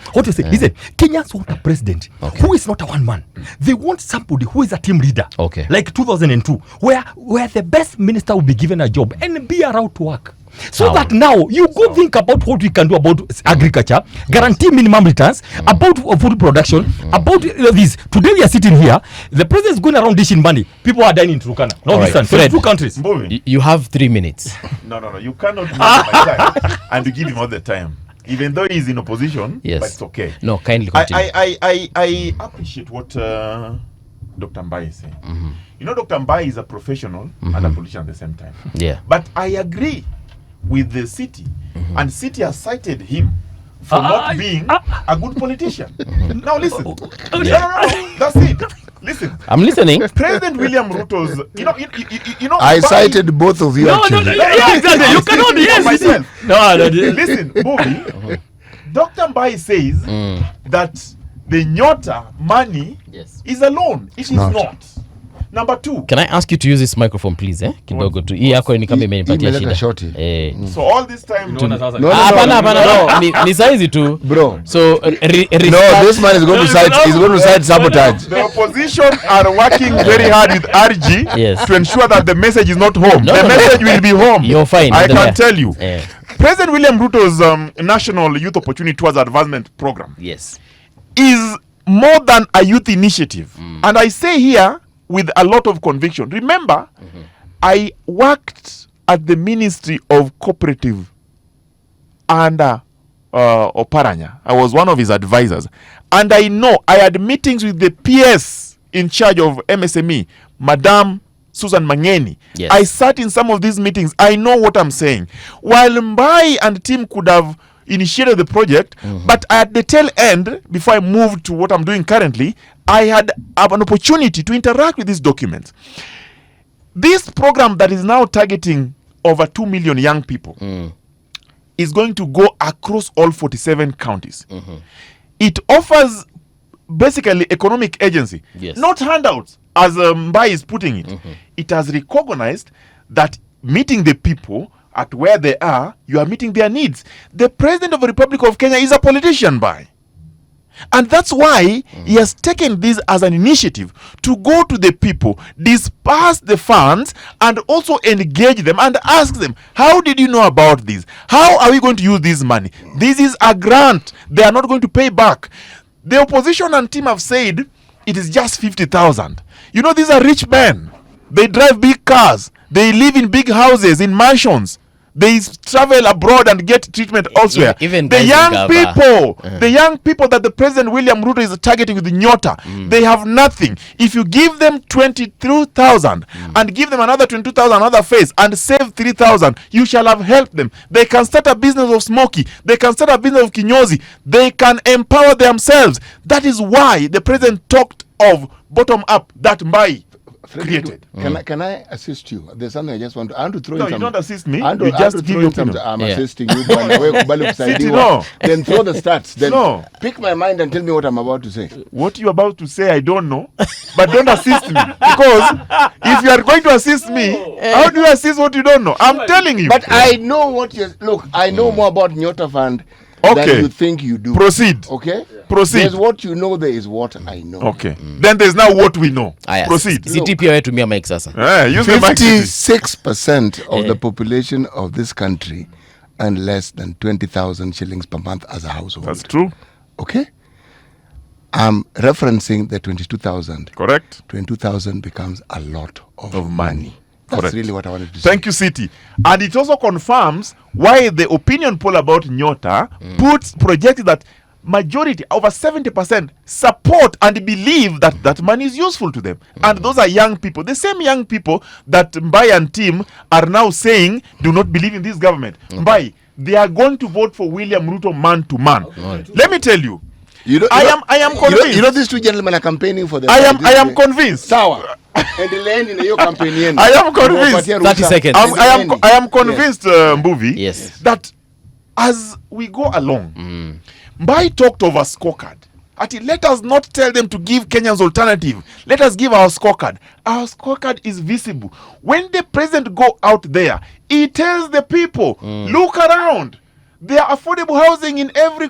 Speaker 2: listen, Kenyans want a president who is not a one man. They want somebody who is a team leader.
Speaker 1: Okay.
Speaker 2: Like 2002, where the best minister will be given a job and be allowed to work. So that now you go think about what we can do about agriculture, guarantee minimum returns, about food production, about this. Today we are sitting here, the president is going around dishing money. People are dying in Turkana. No, listen, so 2 countries.
Speaker 1: You have 3 minutes.
Speaker 3: No. You cannot use my time and you give him all the time. Even though he's in opposition, but it's okay.
Speaker 1: No, kindly continue.
Speaker 3: I appreciate what Dr. Mbae is saying. You know, Dr. Mbae is a professional and a politician at the same time.
Speaker 1: Yeah.
Speaker 3: But I agree with the city, and city has cited him for not being a good politician. Now listen, no, that's it. Listen.
Speaker 1: I'm listening.
Speaker 3: President William Ruto's, you know.
Speaker 4: I cited both of you actually.
Speaker 1: Yeah, exactly. You cannot. Yes,
Speaker 3: myself.
Speaker 1: no.
Speaker 3: Listen, Bobby. Dr. Mbae says that the Nyota money is a loan. It is not. Number 2.
Speaker 1: Can I ask you to use this microphone please kidogo tu. Hii yako ni kama imenipatia shida.
Speaker 3: So all this time
Speaker 1: ni saizi tu.
Speaker 4: Bro.
Speaker 1: So
Speaker 4: no, this man is going to cite sabotage.
Speaker 3: The opposition are working very hard with RG to ensure that the message is not home. The message will be home.
Speaker 1: You're fine.
Speaker 3: I can tell you. President William Ruto's National Youth Opportunity Towards Advancement Program is more than a youth initiative. And I say here with a lot of conviction. Remember, I worked at the Ministry of Cooperative under Oparanya. I was one of his advisors. And I know I had meetings with the PS in charge of MSME, Madam Susan Mangeni. I sat in some of these meetings. I know what I'm saying. While Mbae and team could have initiated the project, but at the tail end, before I moved to what I'm doing currently, I had an opportunity to interact with these documents. This program that is now targeting over 2 million young people is going to go across all 47 counties. It offers basically economic agency, not handouts as Mbae is putting it. It has recognized that meeting the people at where they are, you are meeting their needs. The President of the Republic of Kenya is a politician, Mbae. And that's why he has taken this as an initiative to go to the people, disperse the funds, and also engage them and ask them, how did you know about this? How are we going to use this money? This is a grant. They are not going to pay back. The opposition and team have said it is just 50,000. You know, these are rich men. They drive big cars. They live in big houses, in mansions. They travel abroad and get treatment elsewhere.
Speaker 1: Even
Speaker 3: the young people that the President William Ruto is targeting with the Nyota, they have nothing. If you give them 22,000 and give them another 22,000 another phase and save 3,000, you shall have helped them. They can start a business of smoky. They can start a business of kinyozi. They can empower themselves. That is why the President talked of bottom up that Mbae created.
Speaker 4: Can I assist you? There's something I want to throw in some.
Speaker 3: No, you don't assist me.
Speaker 4: You just give your opinion. I'm assisting you. Then throw the stats. Then pick my mind and tell me what I'm about to say.
Speaker 3: What you're about to say, I don't know. But don't assist me. Because if you are going to assist me, how do you assist what you don't know? I'm telling you.
Speaker 4: But I know what you... Look, I know more about Nyota Fund than you think you do.
Speaker 3: Proceed.
Speaker 4: Okay?
Speaker 3: Proceed.
Speaker 4: There's what you know, there is what I know.
Speaker 3: Okay. Then there's now what we know. Proceed.
Speaker 1: CTP wetumia mic sasa.
Speaker 4: 56% of the population of this country earn less than 20,000 shillings per month as a household.
Speaker 3: That's true.
Speaker 4: Okay? I'm referencing the 22,000.
Speaker 3: Correct.
Speaker 4: 22,000 becomes a lot of money. That's
Speaker 3: Correct.
Speaker 4: really what I wanted to say.
Speaker 3: Thank you, City. And it also confirms why the opinion poll about Nyota projected that majority, over 70%, support and believe that that money is useful to them. And those are young people. The same young people that Mbae and team are now saying do not believe in this government. Mbae, they are going to vote for William Ruto man to man. Let me tell you. I am convinced.
Speaker 4: You know these two gentlemen are campaigning for them.
Speaker 3: I am convinced.
Speaker 4: Sawa. And the land in your campaign.
Speaker 3: I am convinced.
Speaker 1: 30 seconds.
Speaker 3: I am convinced, Mbuvi, that as we go along, Mbae talked of a scorecard. Let us not tell them to give Kenyans alternative. Let us give our scorecard. Our scorecard is visible. When the president go out there, he tells the people, look around. There are affordable housing in every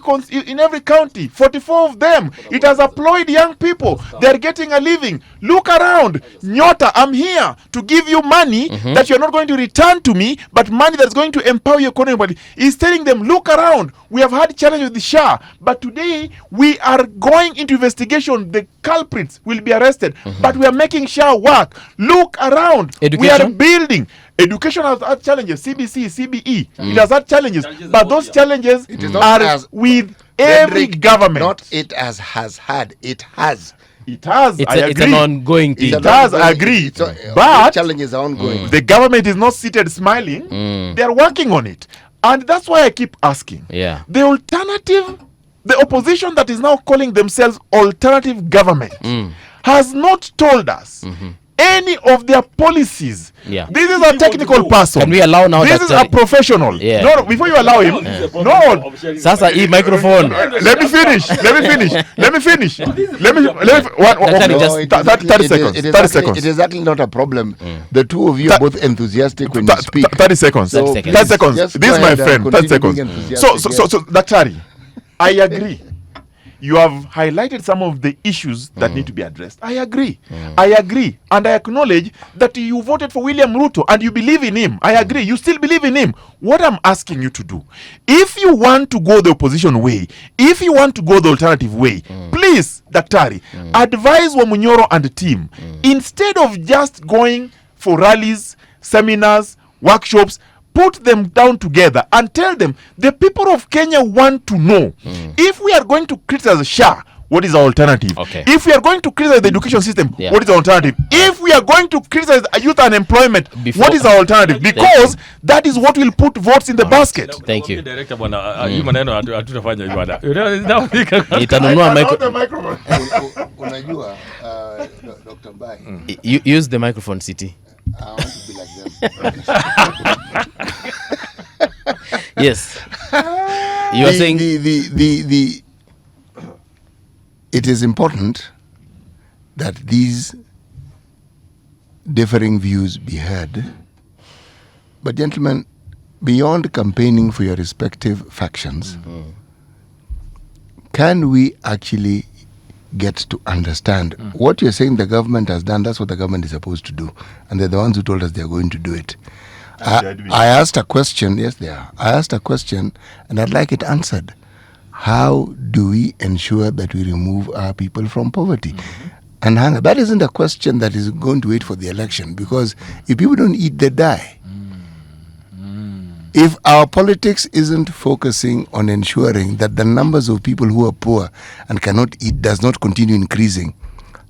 Speaker 3: county, 44 of them. It has employed young people. They're getting a living. Look around. Nyota, I'm here to give you money that you're not going to return to me, but money that's going to empower your economy. But he's telling them, look around. We have had challenge with the Shah, but today we are going into investigation. The culprits will be arrested, but we are making Shah work. Look around.
Speaker 1: Education?
Speaker 3: We are building. Education has had challenges, CBC, CBE. It has had challenges, but those challenges are with every government.
Speaker 4: Not it has had, it has.
Speaker 3: It has.
Speaker 1: It's an ongoing thing.
Speaker 3: It has, I agree. But
Speaker 4: challenges are ongoing.
Speaker 3: The government is not seated smiling. They are working on it. And that's why I keep asking. The alternative, the opposition that is now calling themselves alternative government, has not told us any of their policies.
Speaker 1: Yeah.
Speaker 3: This is a technical person.
Speaker 1: Can we allow now
Speaker 3: this
Speaker 1: that
Speaker 3: is a professional.
Speaker 1: Yeah.
Speaker 3: No, before you allow him, no.
Speaker 1: Sasa hii microphone.
Speaker 3: Let me finish.
Speaker 1: Daktari, just
Speaker 3: 30 seconds.
Speaker 4: It is
Speaker 3: 30
Speaker 4: actually,
Speaker 3: seconds.
Speaker 4: it is actually not a problem. The two of you are both enthusiastic when you speak.
Speaker 3: 30 seconds.
Speaker 4: So
Speaker 1: 30
Speaker 3: 30 seconds.
Speaker 4: just
Speaker 3: This is
Speaker 4: go
Speaker 3: my
Speaker 4: ahead and
Speaker 3: friend. 30
Speaker 4: continue
Speaker 3: seconds.
Speaker 4: being enthusiastic,
Speaker 3: So, Daktari, I agree. You have highlighted some of the issues that need to be addressed. I agree. And I acknowledge that you voted for William Ruto and you believe in him. I agree. You still believe in him. What I'm asking you to do, if you want to go the opposition way, if you want to go the alternative way, please, Daktari, advise Wamunyoro and the team, instead of just going for rallies, seminars, workshops, put them down together and tell them the people of Kenya want to know if we are going to criticize SHA, what is our alternative?
Speaker 1: Okay.
Speaker 3: If we are going to criticize the education system, what is our alternative? If we are going to criticize youth unemployment, what is our alternative? Because that is what will put votes in the basket.
Speaker 1: Thank you.
Speaker 2: Director bwana, hii maneno hatutafanya hivi bwana.
Speaker 1: Itanunua
Speaker 4: Unajua, Dr. Mbae,
Speaker 1: use the microphone, City.
Speaker 4: I want to be like them.
Speaker 1: Yes. You are saying
Speaker 4: it is important that these differing views be heard. But gentlemen, beyond campaigning for your respective factions, can we actually get to understand what you're saying the government has done? That's what the government is supposed to do. And they're the ones who told us they're going to do it. I asked a question. Yes, they are. I asked a question and I'd like it answered. How do we ensure that we remove our people from poverty and hunger? That isn't a question that is going to wait for the election, because if people don't eat, they die. If our politics isn't focusing on ensuring that the numbers of people who are poor and cannot eat does not continue increasing,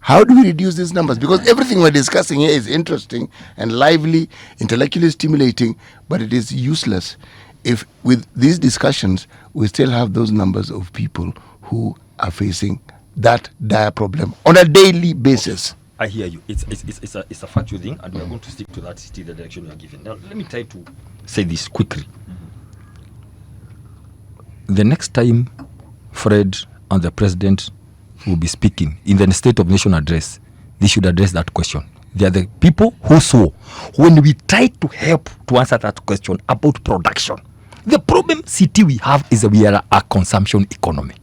Speaker 4: how do we reduce these numbers? Because everything we're discussing here is interesting and lively, intellectually stimulating, but it is useless if with these discussions we still have those numbers of people who are facing that dire problem on a daily basis.
Speaker 2: I hear you. It's a factual thing, and we are going to stick to that still the direction we are given. Now, let me try to say this quickly. The next time Fred and the president will be speaking in the State of Nation address, they should address that question. They are the people who saw when we try to help to answer that question about production. The problem city we have is that we are a consumption economy.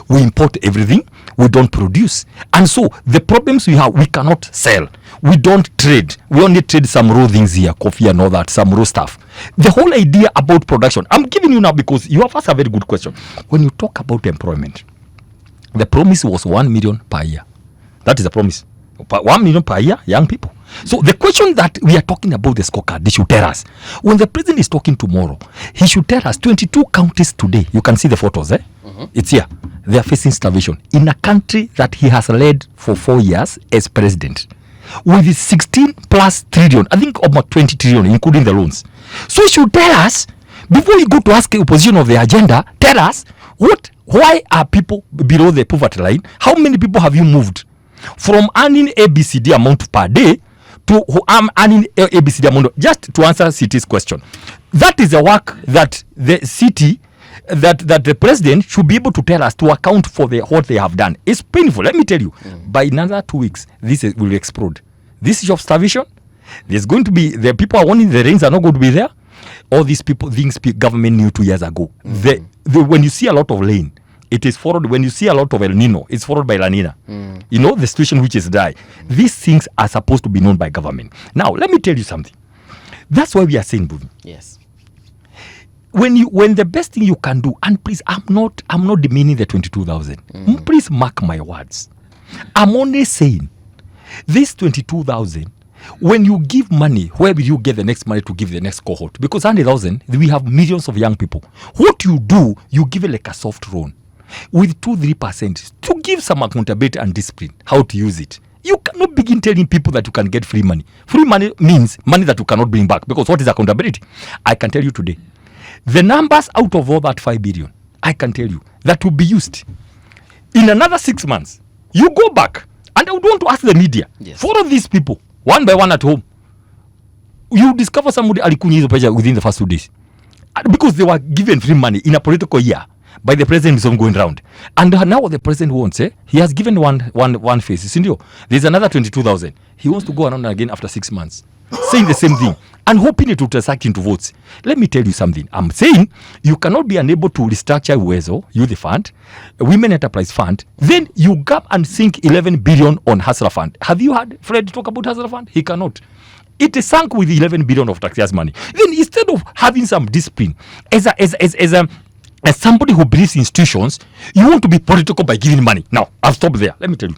Speaker 2: We import everything, we don't produce. And so the problems we have, we cannot sell. We don't trade. We only trade some raw things here, coffee and all that, some raw stuff. The whole idea about production, I'm giving you now because you have asked a very good question. When you talk about employment, the promise was 1 million per year. That is the promise. 1 million per year, young people. So the question that we are talking about the scorecard, they should tell us. When the president is talking tomorrow, he should tell us 22 counties today. You can see the photos, eh? It's here. They are facing starvation in a country that he has led for 4 years as president. With his 16 plus trillion, I think about 20 trillion, including the loans. So he should tell us, before you go to ask the opposition of the agenda, tell us, why are people below the poverty line? How many people have you moved from earning ABCD amount per day to earning ABCD amount, just to answer city's question? That is the work that the city, that the president should be able to tell us, to account for what they have done. It's painful. Let me tell you, by another 2 weeks, this will explode. This is of starvation. There's going to be, the people are warning the rains are not going to be there. All these people, things government knew 2 years ago. When you see a lot of rain, it is followed. When you see a lot of El Nino, it's followed by La Nina. You know, the situation which is dry. These things are supposed to be known by government. Now, let me tell you something. That's why we are saying, Buvi.
Speaker 1: Yes.
Speaker 2: When the best thing you can do, and please, I'm not demeaning the 22,000. Please mark my words. I'm only saying this 22,000. When you give money, where will you get the next money to give the next cohort? Because 100,000, we have millions of young people. What you do, you give it like a soft loan with 2-3% to give some accountability and discipline, how to use it. You cannot begin telling people that you can get free money. Free money means money that you cannot bring back, because what is accountability? I can tell you today, the numbers out of all that 5 billion, I can tell you, that will be used in another 6 months. You go back And I would want to ask the media, follow these people one by one at home. You discover somebody alikunya hizo pesa within the first 2 days. Because they were given free money in a political year by the president is going round. And now what the president wants, he has given one face. There's another 22,000. He wants to go around again after 6 months, saying the same thing and hoping it will transact into votes. Let me tell you something. I'm saying you cannot be unable to restructure Uwezo, Youth Fund, Women Enterprise Fund, then you gap and sink 11 billion on Hustler Fund. Have you heard Fred talk about Hustler Fund? He cannot. It is sunk with 11 billion of taxpayers' money. Then instead of having some discipline, as somebody who believes in institutions, you want to be political by giving money. Now, I'll stop there. Let me tell you.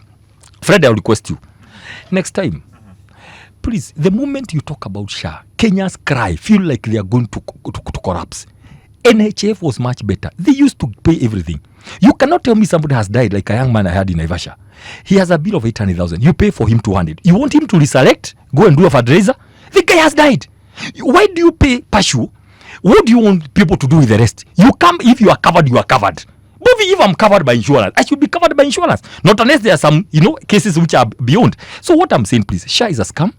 Speaker 2: Fred, I'll request you. Next time, please, the moment you talk about SHA, Kenyans cry, feel like they are going to collapse. NHF was much better. They used to pay everything. You cannot tell me somebody has died like a young man I had in Naivasha. He has a bill of 800,000. You pay for him 200. You want him to reselect? Go and do a fundraiser? The guy has died. Why do you pay Pashu? What do you want people to do with the rest? You come, if you are covered, you are covered. But if I'm covered by insurance, I should be covered by insurance. Not unless there are some, cases which are beyond. So what I'm saying, please, SHA is a scam.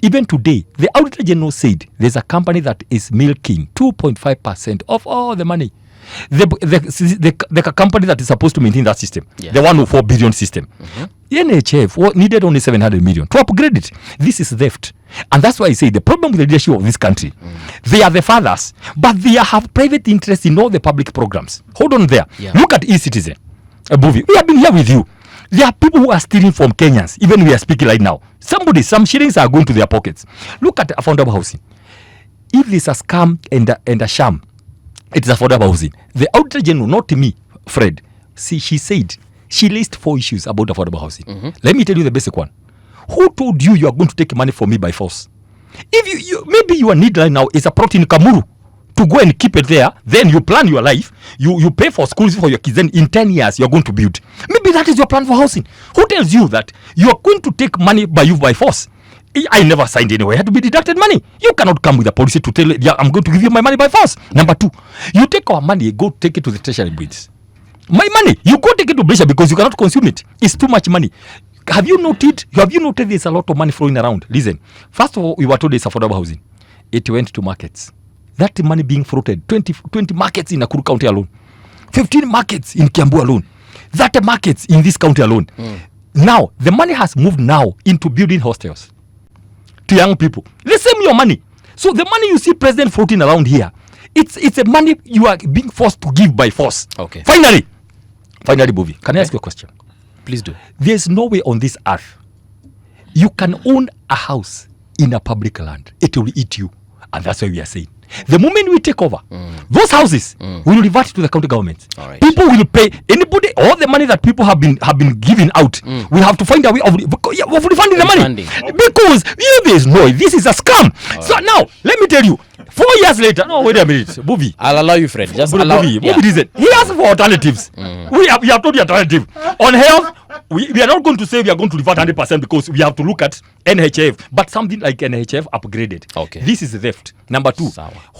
Speaker 2: Even today, the Auditor General said there's a company that is milking 2.5% of all the money. The company that is supposed to maintain that system, the 104 billion system, the NHF needed only 700 million to upgrade it. This is theft. And that's why I say the problem with the leadership of this country, they are the fathers, but they have private interest in all the public programs. Hold on there. Look at eCitizen. We have been here with you. There are people who are stealing from Kenyans. Even we are speaking right now. Some shillings are going to their pockets. Look at affordable housing. If there's a scam and a sham, it's affordable housing. The Auditor General, not me, Fred, she said she listed 4 issues about affordable housing. Let me tell you the basic one. Who told you are going to take money from me by force? If maybe your need right now is a plot in Kamuru to go and keep it there, then you plan your life, you pay for schools for your kids, then in 10 years you're going to build. Maybe that is your plan for housing. Who tells you that you are going to take money by force? I never signed anywhere. I had to be deducted money. You cannot come with a policy to tell I'm going to give you my money by force. Number 2, you take our money, go take it to the treasury bills. My money, you go take it to Brescia because you cannot consume it. It's too much money. Have you noted there's a lot of money flowing around? Listen, first of all, we were told it's affordable housing. It went to markets. That money being floated, 20 markets in Nakuru County alone, 15 markets in Kiambu alone, 30 markets in this county alone. Now, the money has moved now into building hostels to young people. The same your money. So the money you see president floating around here, it's a money you are being forced to give by force.
Speaker 1: Okay.
Speaker 2: Finally, Bobby, can I ask you a question?
Speaker 1: Please do.
Speaker 2: There's no way on this earth you can own a house in a public land. It will eat you. And that's why we are saying, the moment we take over, those houses will revert to the county government.
Speaker 1: Right.
Speaker 2: People will pay anybody, all the money that people have been giving out. We have to find a way of refunding the money. Because this is a scam. Right. So now, let me tell you, 4 years later, no, wait a minute, Bobby.
Speaker 1: I'll allow you, Fred. Just allow
Speaker 2: Bobby, listen. He asked for alternatives. We have told you alternative. On health, we are not going to say we are going to revert 100% because we have to look at NHF, but something like NHF upgraded.
Speaker 1: Okay.
Speaker 2: This is theft. Number 2,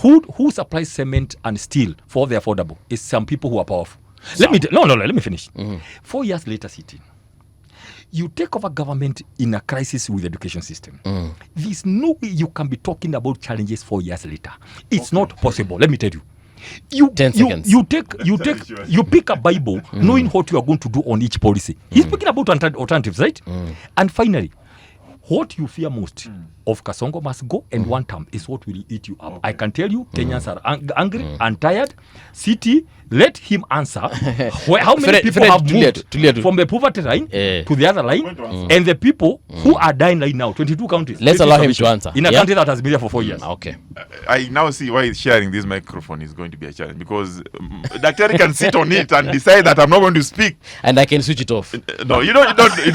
Speaker 2: who supplies cement and steel for the affordable is some people who are powerful. Let me finish. 4 years later, sitting. You take over government in a crisis with the education system. There's no way you can be talking about challenges 4 years later. It's not possible. Let me tell you. You pick a Bible knowing what you are going to do on each policy. He's speaking about alternatives, right? And finally, what you fear most of Kasongo must go and Wantam is what will eat you up. Okay. I can tell you, Kenyans are angry and tired. City, let him answer. How many people have moved from the poverty line to the other line? And the people who are dying right now, 22 counties.
Speaker 1: Let's allow him to answer.
Speaker 2: In a country that has been there for 4 years.
Speaker 1: Okay.
Speaker 3: I now see why sharing this microphone is going to be a challenge, because Dr. can sit on it and decide that I'm not going to speak.
Speaker 1: And I can switch it off.
Speaker 3: No, you don't do that. You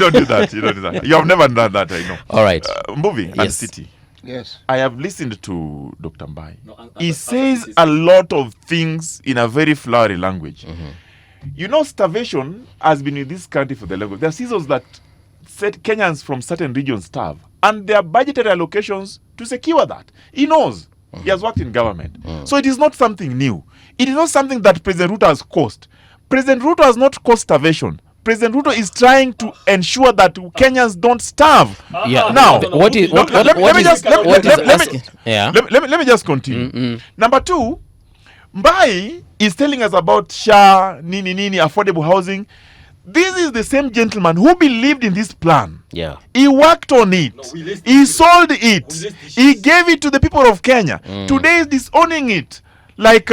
Speaker 3: don't do that. You have never done that, I know.
Speaker 1: All right.
Speaker 3: Moving and city.
Speaker 4: Yes.
Speaker 3: I have listened to Dr. Mbae. He says a lot of things in a very flowery language. You know, starvation has been in this country for the longest. There are seasons that set Kenyans from certain regions starve, and there are budgetary allocations to secure that. He knows. He has worked in government. So it is not something new. It is not something that President Ruto has caused. President Ruto has not caused starvation. President Ruto is trying to ensure that Kenyans don't starve.
Speaker 1: Yeah.
Speaker 3: Now,
Speaker 1: Let
Speaker 3: me just continue. Number two, Mbae is telling us about SHA, nini, affordable housing. This is the same gentleman who believed in this plan.
Speaker 1: Yeah.
Speaker 3: He worked on it. He sold it. He gave it to the people of Kenya. Today is disowning it. Like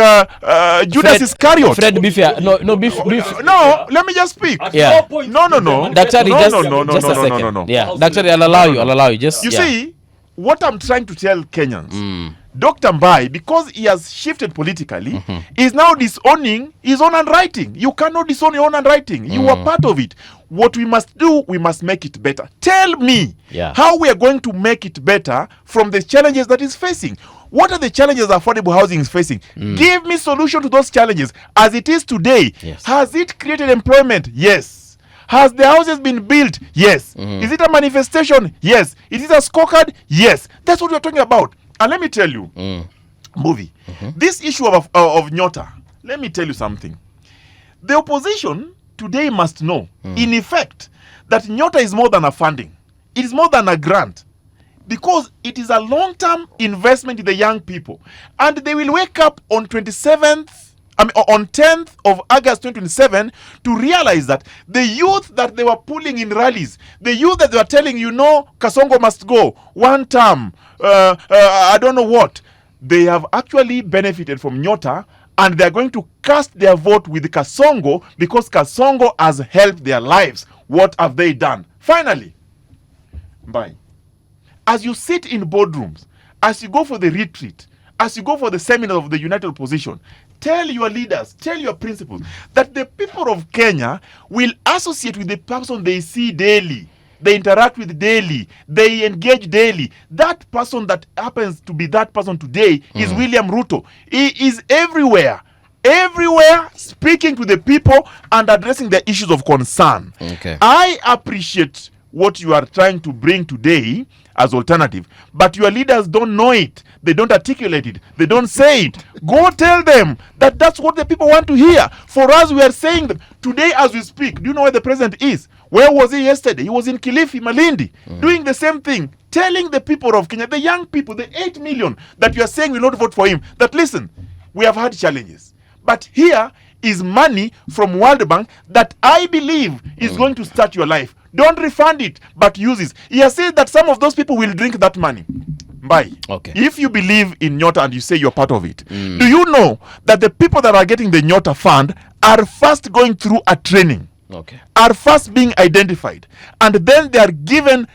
Speaker 3: Judas Iscariot.
Speaker 1: Fred, be fair. No, beef.
Speaker 3: No, let me just speak.
Speaker 1: Yeah.
Speaker 3: No.
Speaker 1: Daktari,
Speaker 3: No.
Speaker 1: Just a second. Yeah. Daktari, I'll allow you. Just.
Speaker 3: You see, what I'm trying to tell Kenyans, Dr. Mbae, because he has shifted politically, is now disowning his own handwriting. You cannot disown your own handwriting. You are part of it. What we must do, we must make it better. Tell me how we are going to make it better from the challenges that is facing. What are the challenges affordable housing is facing? Give me solution to those challenges. As it is today, has it created employment? Yes. Has the houses been built? Yes. Is it a manifestation? Yes. Is it a scorecard? Yes. That's what we're talking about. And let me tell you, this issue of Nyota, let me tell you something. The opposition today must know, in effect, that Nyota is more than a funding. It is more than a grant. Because it is a long-term investment in the young people. And they will wake up on 10th of August 2027 to realize that the youth that they were pulling in rallies, the youth that they were telling, Kasongo must go, Wantam, I don't know what, they have actually benefited from Nyota, and they are going to cast their vote with Kasongo because Kasongo has helped their lives. What have they done? Finally, Mbae, as you sit in boardrooms, as you go for the retreat, as you go for the seminar of the United Opposition, tell your leaders, tell your principals that the people of Kenya will associate with the person they see daily, they interact with daily, they engage daily. That person that happens to be that person today is William Ruto. He is everywhere, speaking to the people and addressing the issues of concern.
Speaker 1: Okay.
Speaker 3: I appreciate what you are trying to bring today as alternative, but your leaders don't know it. They don't articulate it. They don't say it. Go tell them that that's what the people want to hear. For us, we are saying that today as we speak. Do you know where the president is? Where was he yesterday? He was in Kilifi, Malindi, doing the same thing, telling the people of Kenya, the young people, the 8 million that you are saying will not vote for him, that listen, we have had challenges, but here is money from World Bank that I believe is going to start your life. Don't refund it, but use it. He has said that some of those people will drink that money. Mbae, if you believe in Nyota and you say you're part of it, do you know that the people that are getting the Nyota fund are first going through a training, are first being identified, and then they are given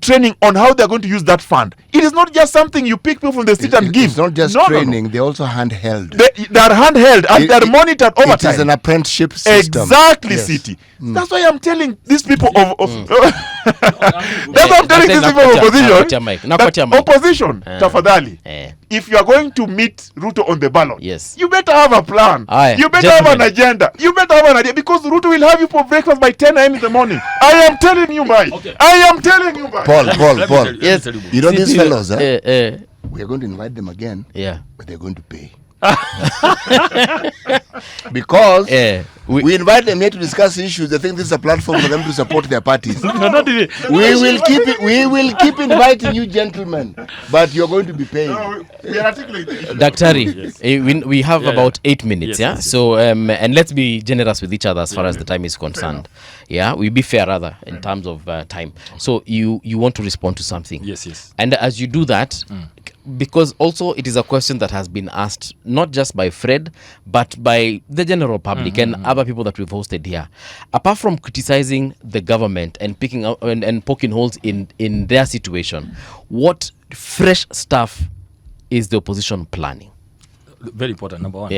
Speaker 3: training on how they're going to use that fund. It is not just something you pick people from the street and give.
Speaker 4: It's not just training, they're also handheld.
Speaker 3: They are handheld and they're monitored over time.
Speaker 4: It is an apprenticeship system.
Speaker 3: Exactly, City. That's why I'm telling these people that's why I'm telling these people of opposition, opposition, tafadhali, if you are going to meet Ruto on the ballot, you better have a plan. You better have an agenda. You better have an idea, because Ruto will have you for breakfast by 10 a.m. in the morning. I am telling you, Mbae. I am telling you, Mbae.
Speaker 4: Paul.
Speaker 1: Yes.
Speaker 4: You know these fellows, we are going to invite them again, but they're going to pay. Because we invite them here to discuss issues. I think this is a platform for them to support their parties. We will keep inviting you, gentlemen, but you're going to be paying.
Speaker 1: Daktari, we have about 8 minutes. So and let's be generous with each other as far as the time is concerned. We be fair rather in terms of time. So you want to respond to something.
Speaker 2: Yes.
Speaker 1: And as you do that, because also it is a question that has been asked not just by Fred but by the general public and other people that we've hosted here. Apart from criticizing the government and picking up and poking holes in their situation, what fresh stuff is the opposition planning?
Speaker 2: Very important, number one.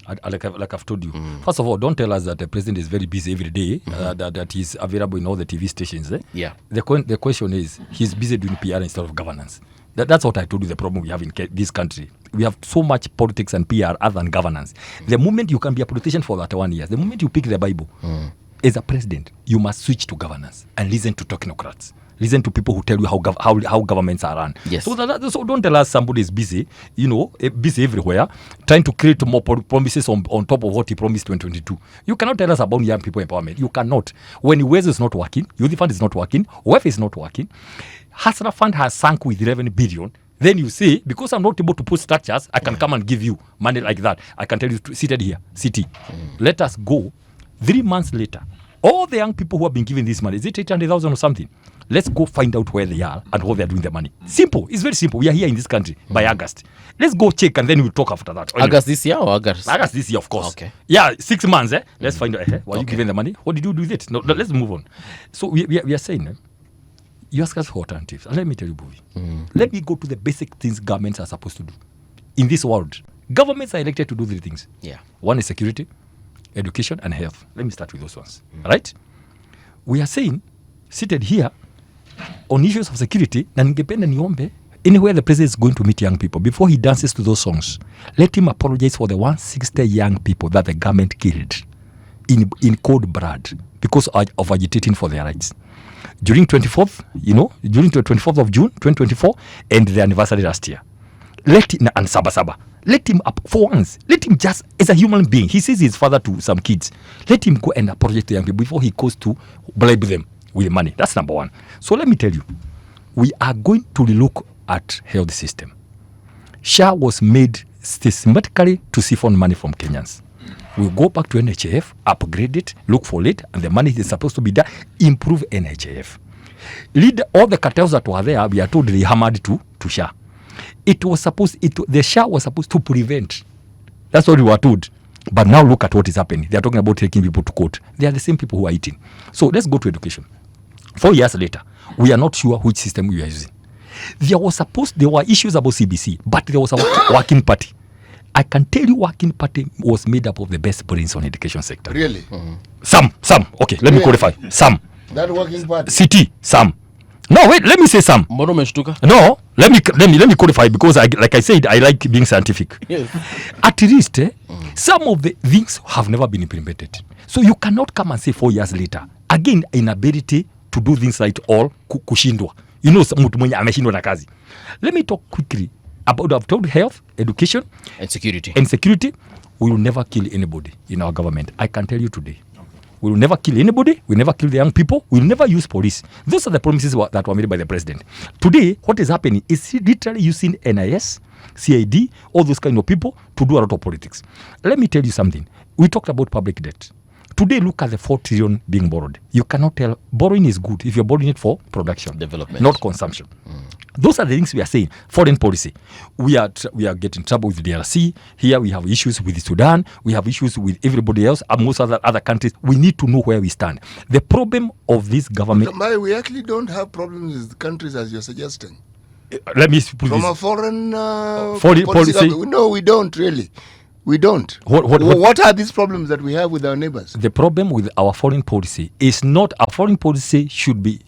Speaker 2: Like I've told you. First of all, don't tell us that the president is very busy every day, that he's available in all the TV stations. The question is, he's busy doing PR instead of governance. That's what I told you, the problem we have in this country. We have so much politics and PR other than governance. The moment you can be a politician for 31 years, the moment you pick the Bible, as a president, you must switch to governance and listen to technocrats. Listen to people who tell you how governments are run.
Speaker 1: Yes.
Speaker 2: So don't tell us somebody is busy, busy everywhere, trying to create more promises on top of what he promised 2022. You cannot tell us about young people empowerment. You cannot. When Ways is not working, Youth Fund is not working, WEF is not working, Hasra Fund has sunk with 11 billion. Then you say, because I'm not able to put structures, I can come and give you money like that. I can tell you, seated here, city. Let us go. 3 months later, all the young people who have been given this money, is it 800,000 or something? Let's go find out where they are and how they are doing the money. Simple. It's very simple. We are here in this country by August. Let's go check and then we'll talk after that. Anyway.
Speaker 1: August this year or August?
Speaker 2: August this year, of course.
Speaker 1: Okay.
Speaker 2: Yeah, 6 months. Let's find out. Were you given the money? What did you do with it? No, let's move on. So we are saying, you ask us for alternatives. And let me tell you, Bobby. Let me go to the basic things governments are supposed to do. In this world, governments are elected to do 3 things.
Speaker 1: Yeah.
Speaker 2: One is security, education, and health. Let me start with those ones. Right? We are saying, seated here, on issues of security, na ningependa niombe, anywhere the president is going to meet young people, before he dances to those songs, let him apologize for the 160 young people that the government killed in cold blood because of agitating for their rights. During 24th, during the 24th of June, 2024, and the anniversary last year. Let him, and Saba, let him up for once. Let him just, as a human being, he sees his father to some kids. Let him go and apologize to young people before he goes to bribe them with money. That's number one. So let me tell you, we are going to look at health system. SHA was made systematically to siphon money from Kenyans. We'll go back to NHIF, upgrade it, look for it, and the money is supposed to be done, improve NHIF. Lead all the cartels that were there, we are told they hammered to SHA. The SHA was supposed to prevent. That's what we were told. But now look at what is happening. They are talking about taking people to court. They are the same people who are eating. So let's go to education. 4 years later, we are not sure which system we are using. There were issues about CBC, but there was a working party. I can tell you working party was made up of the best brains on education sector.
Speaker 4: Really?
Speaker 2: Some. Okay, let me qualify. Some.
Speaker 4: That working party?
Speaker 2: CT, some. No, wait, let me say some. No, let me qualify because like I said, I like being scientific.
Speaker 1: Yes.
Speaker 2: At least, some of the things have never been implemented. So you cannot come and say 4 years later, again, inability to do things right all kushindwa. Mtu mwenye ameshindwa na kazi. Let me talk quickly about, I've told health, education,
Speaker 1: and security.
Speaker 2: We will never kill anybody in our government. I can tell you today. We will never kill anybody. We will never kill the young people. We will never use police. Those are the promises that were made by the president. Today, what is happening is literally using NIS, CID, all those kind of people to do a lot of politics. Let me tell you something. We talked about public debt. Today, look at the 4 trillion being borrowed. You cannot tell. Borrowing is good if you're borrowing it for production,
Speaker 1: development,
Speaker 2: not consumption. Those are the things we are saying. Foreign policy. We are getting trouble with the DRC. Here we have issues with Sudan. We have issues with everybody else. And most other countries. We need to know where we stand. The problem of this government.
Speaker 4: We actually don't have problems with countries as you're suggesting.
Speaker 2: Let me put
Speaker 4: from
Speaker 2: this.
Speaker 4: A foreign
Speaker 2: policy.
Speaker 4: No, we don't really. We don't. What are these problems that we have with our neighbors?
Speaker 2: The problem with our foreign policy is not our foreign policy should be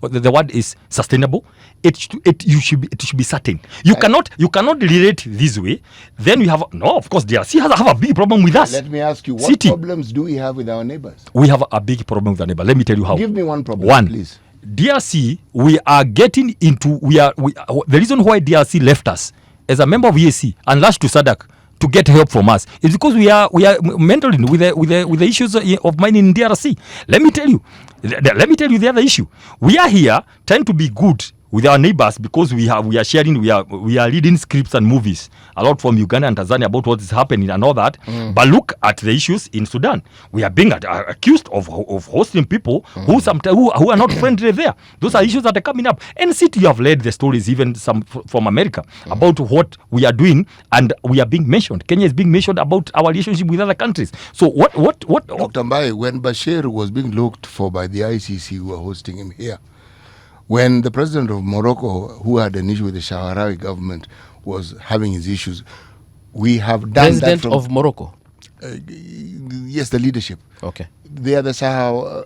Speaker 2: the word is sustainable. It should be certain. You cannot relate this way. Then we have of course DRC have a big problem with us.
Speaker 4: Let me ask you, what problems do we have with our neighbors?
Speaker 2: We have a big problem with our neighbors. Let me tell you how.
Speaker 4: Give me one problem, please.
Speaker 2: DRC, we are getting into the reason why DRC left us as a member of EAC and lashed to SADC to get help from us is because we are mentoring with the issues of mining in DRC. Let me tell you the other issue. We are here trying to be good with our neighbors because we are sharing, we are reading scripts and movies a lot from Uganda and Tanzania about what is happening and all that. But look at the issues in Sudan. We are being accused of hosting people who are not friendly there. Those are issues that are coming up. And you have led the stories, even some from America, about what we are doing, and we are being mentioned. Kenya is being mentioned about our relationship with other countries. So what?
Speaker 4: Dr. Mbae, when Bashir was being looked for by the ICC who were hosting him here, when the president of Morocco, who had an issue with the Shahrawi government, was having his issues, we have done
Speaker 1: president that of Morocco?
Speaker 4: Yes, the leadership.
Speaker 1: Okay.
Speaker 4: They are the Saharians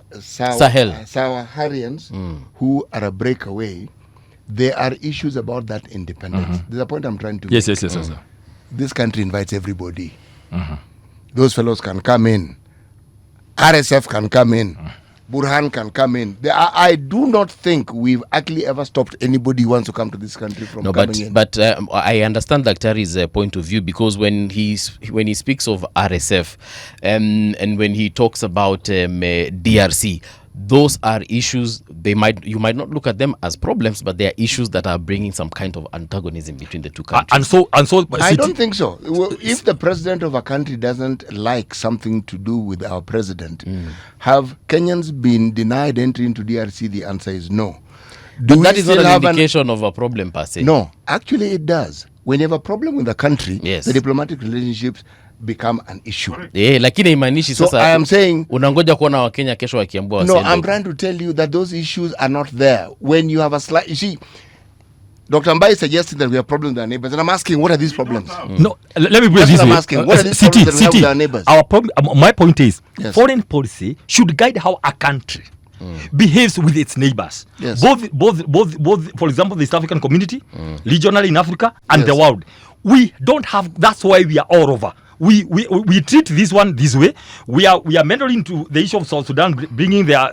Speaker 4: who are a breakaway. There are issues about that independence. There's a point I'm trying to make.
Speaker 2: Yes.
Speaker 4: This country invites everybody. Those fellows can come in. RSF can come in. Burhan can come in. I do not think we've actually ever stopped anybody who wants to come to this country from coming in.
Speaker 1: But I understand Daktari's point of view, because when he speaks of RSF and when he talks about DRC, those are issues. You might not look at them as problems, but they are issues that are bringing some kind of antagonism between the two countries.
Speaker 2: And so
Speaker 4: I don't think so. Well, if the president of a country doesn't like something to do with our president, have Kenyans been denied entry into DRC? The answer is no.
Speaker 1: That is not an indication of a problem per se.
Speaker 4: No, actually it does. When you have a problem with a country,
Speaker 1: yes,
Speaker 4: the diplomatic relationships become an issue.
Speaker 1: Lakini imanishi
Speaker 4: so
Speaker 1: sasa
Speaker 4: I am saying
Speaker 1: unangoja kuona Wakenya kesho wakiambua.
Speaker 4: No, I'm trying to tell you that those issues are not there. When you have a slight, you see, Dr. Mbae is suggesting that we have problems with our neighbors, and I'm asking, what are these problems?
Speaker 2: No, let me put it this way.
Speaker 4: I'm asking, what are these problems that we have with our neighbors?
Speaker 2: Our problem, my point is,
Speaker 4: yes,
Speaker 2: foreign policy should guide how a country behaves with its neighbors.
Speaker 4: Yes.
Speaker 2: Both, for example, the East African community, regionally in Africa, and
Speaker 4: yes,
Speaker 2: the world. We don't have, that's why we are all over. We treat this one this way. We are mentoring to the issue of South Sudan, bringing their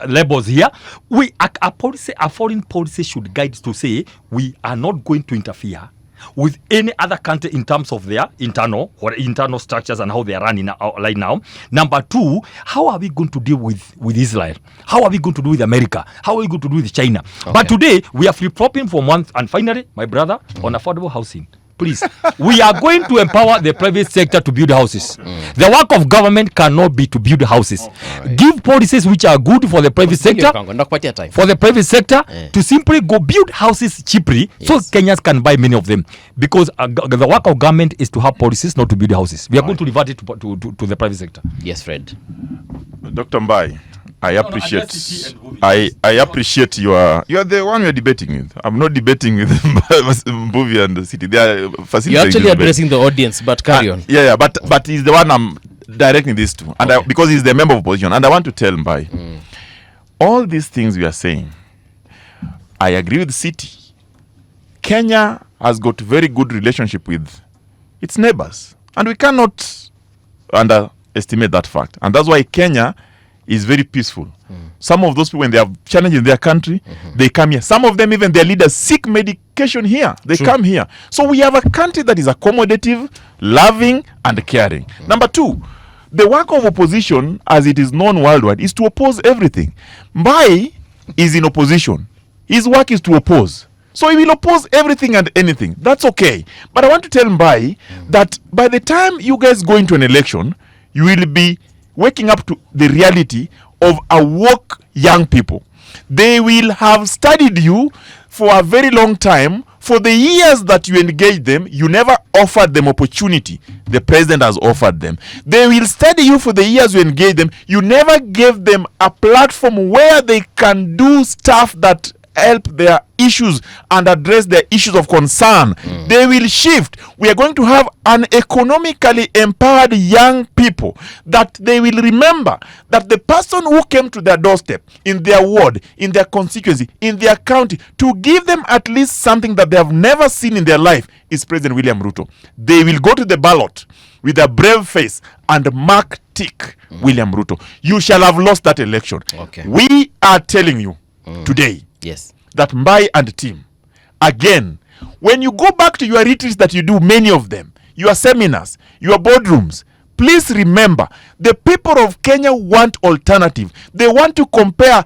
Speaker 2: labels here. A foreign policy should guide to say we are not going to interfere with any other country in terms of their internal structures and how they are running right now. Number two, how are we going to deal with Israel? How are we going to do with America? How are we going to do with China? Okay. But today we are flip-flopping for months. And finally, my brother, on affordable housing. Please, we are going to empower the private sector to build houses. The work of government cannot be to build houses. Right. Give policies which are good for the private sector, to simply go build houses cheaply, yes, so Kenyans can buy many of them. Because the work of government is to have policies, not to build houses. We are going to revert it to the private sector.
Speaker 1: Yes, Fred.
Speaker 3: Dr. Mbae, I appreciate you are the one we are debating with. I'm not debating with Mbuvi and the city. They are facilitating.
Speaker 1: You're actually addressing the audience, but carry on.
Speaker 3: Yeah, but he's the one I'm directing this to, and okay, because he's the member of opposition, and I want to tell Mbae, all these things we are saying, I agree with the city. Kenya has got very good relationship with its neighbors, and we cannot underestimate that fact, and that's why Kenya is very peaceful. Some of those people, when they have challenges in their country, they come here. Some of them, even their leaders, seek medication here. They come here. So we have a country that is accommodative, loving, and caring. Number two, the work of opposition, as it is known worldwide, is to oppose everything. Mbae is in opposition. His work is to oppose. So he will oppose everything and anything. That's okay. But I want to tell Mbae that by the time you guys go into an election, you will be waking up to the reality of a woke young people. They will have studied you for a very long time. For the years that you engaged them, you never offered them opportunity. The president has offered them. They will study you for the years you engaged them. You never gave them a platform where they can do stuff that help their issues and address their issues of concern. They will shift. We are going to have an economically empowered young people that they will remember that the person who came to their doorstep, in their ward, in their constituency, in their county, to give them at least something that they have never seen in their life is President William Ruto. They will go to the ballot with a brave face and mark tick William Ruto. You shall have lost that election.
Speaker 1: Okay.
Speaker 3: We are telling you today,
Speaker 1: yes,
Speaker 3: that Mbae and team, again, when you go back to your retreats that you do, many of them, your seminars, your boardrooms, please remember, the people of Kenya want alternative. They want to compare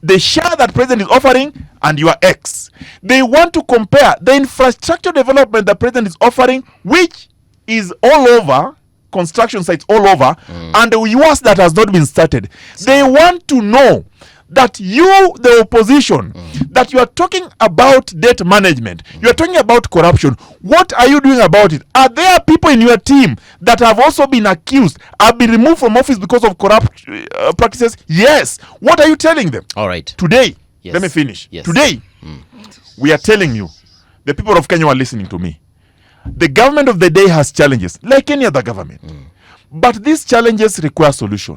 Speaker 3: the share that president is offering and your ex. They want to compare the infrastructure development the president is offering, which is all over, construction sites all over, and yours that has not been started. They want to know that you, the opposition, that you are talking about debt management, you are talking about corruption. What are you doing about it? Are there people in your team that have also been accused, have been removed from office because of corrupt practices? Yes. What are you telling them?
Speaker 1: All right.
Speaker 3: Today,
Speaker 1: yes,
Speaker 3: let me finish.
Speaker 1: Yes.
Speaker 3: Today, we are telling you, the people of Kenya are listening to me. The government of the day has challenges, like any other government. But these challenges require solution.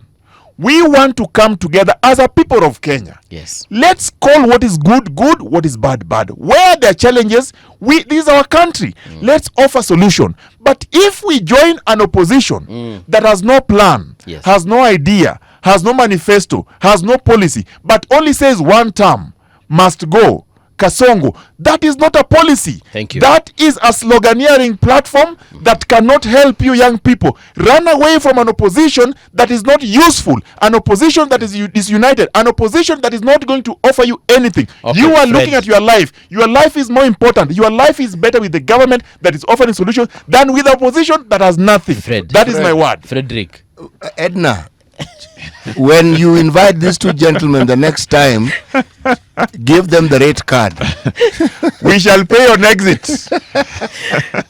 Speaker 3: We want to come together as a people of Kenya.
Speaker 1: Yes.
Speaker 3: Let's call what is good, good, what is bad, bad. Where there are challenges, this is our country. Let's offer solution. But if we join an opposition that has no plan,
Speaker 1: yes,
Speaker 3: has no idea, has no manifesto, has no policy, but only says Wantam must go, Kasongo, that is not a policy.
Speaker 1: Thank you.
Speaker 3: That is a sloganeering platform that cannot help you young people. Run away from an opposition that is not useful, an opposition that is disunited, an opposition that is not going to offer you anything.
Speaker 1: Okay,
Speaker 3: you are
Speaker 1: Fred.
Speaker 3: looking at your life. Your life is more important. Your life is better with the government that is offering solutions than with the opposition that has nothing.
Speaker 1: Fred.
Speaker 3: That is my word.
Speaker 1: Fredrick.
Speaker 4: Edna, when you invite these two gentlemen the next time, give them the rate card.
Speaker 3: We shall pay on exit.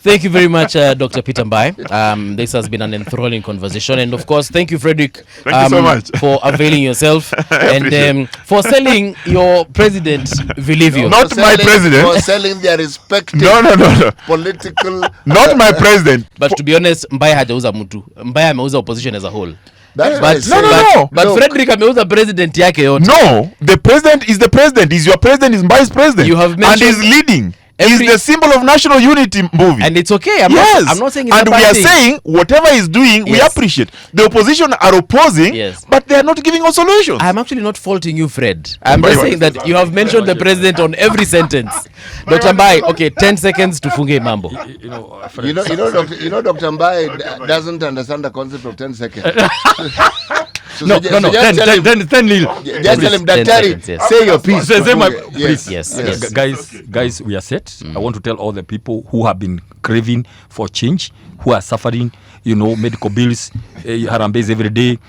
Speaker 1: Thank you very much, Dr. Peter Mbae. This has been an enthralling conversation. And of course, thank you, Fredrick,
Speaker 3: Thank you so much.
Speaker 1: for availing yourself and for selling your president, Vilivio.
Speaker 3: Not
Speaker 4: For
Speaker 3: my
Speaker 4: selling-
Speaker 3: president.
Speaker 4: For selling their respective
Speaker 3: No.
Speaker 4: political...
Speaker 3: Not my president.
Speaker 1: But to be honest, Mbae hajauza mtu. Mbae ameuza opposition as a whole.
Speaker 4: That's why I
Speaker 1: But,
Speaker 4: say-
Speaker 3: No.
Speaker 1: but
Speaker 4: Look.
Speaker 1: Fredrick ameuza president yake yote.
Speaker 3: No, the president is the president. Is your president, is vice president.
Speaker 1: You have
Speaker 3: and
Speaker 1: mentioned
Speaker 3: is leading.
Speaker 1: every-
Speaker 3: Is the symbol of national unity movie.
Speaker 1: And it's okay. I'm not saying it's
Speaker 3: and
Speaker 1: a
Speaker 3: we
Speaker 1: bad
Speaker 3: are
Speaker 1: thing.
Speaker 3: saying whatever he's doing, we
Speaker 1: Yes.
Speaker 3: appreciate. The opposition are opposing,
Speaker 1: Yes.
Speaker 3: but they are not giving us solutions.
Speaker 1: I'm actually not faulting you, Fred. I'm
Speaker 3: Very
Speaker 1: just
Speaker 3: well.
Speaker 1: saying that you have mentioned the president on every sentence. Dr. Mbae, okay, 10 seconds to funge mambo.
Speaker 4: Dr. Mbae doesn't understand the concept of 10 seconds.
Speaker 2: No,
Speaker 4: just tell him-
Speaker 2: ten Lil.
Speaker 4: Just tell him,
Speaker 1: 10
Speaker 4: Daktari,
Speaker 1: seconds, yes.
Speaker 4: say your piece.
Speaker 2: Say my,
Speaker 4: Yes.
Speaker 2: please.
Speaker 1: Yes.
Speaker 2: Guys, we are set. I want to tell all the people who have been craving for change, who are suffering, medical bills, harambes every day,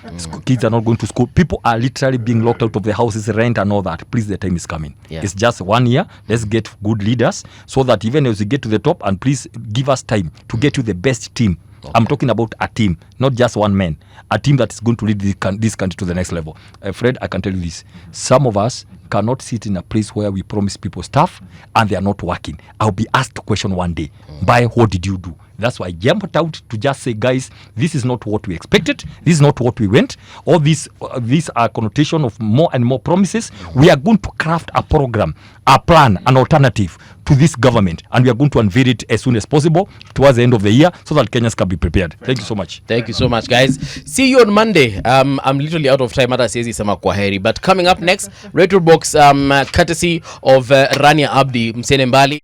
Speaker 2: kids are not going to school. People are literally being locked out of their houses, rent and all that. Please, the time is coming.
Speaker 1: Yeah.
Speaker 2: It's just 1 year. Let's get good leaders so that even as we get to the top, and please give us time to get you the best team. Okay. I'm talking about a team, not just one man. A team that is going to lead this country to the next level. Fred, I can tell you this. Some of us cannot sit in a place where we promise people stuff and they are not working. I'll be asked a question one day, by what did you do? That's why I jumped out to just say, guys, this is not what we expected. This is not what we went. All these are connotation of more and more promises. We are going to craft a program, a plan, an alternative to this government, and we are going to unveil it as soon as possible towards the end of the year so that Kenyans can be prepared. Thank you so much.
Speaker 1: Thank you so much, guys. See you on Monday. I'm literally out of time. Hata siwezi sema kwaheri. But coming up next, Retro Box, courtesy of Rania Abdi, Msene Mbali.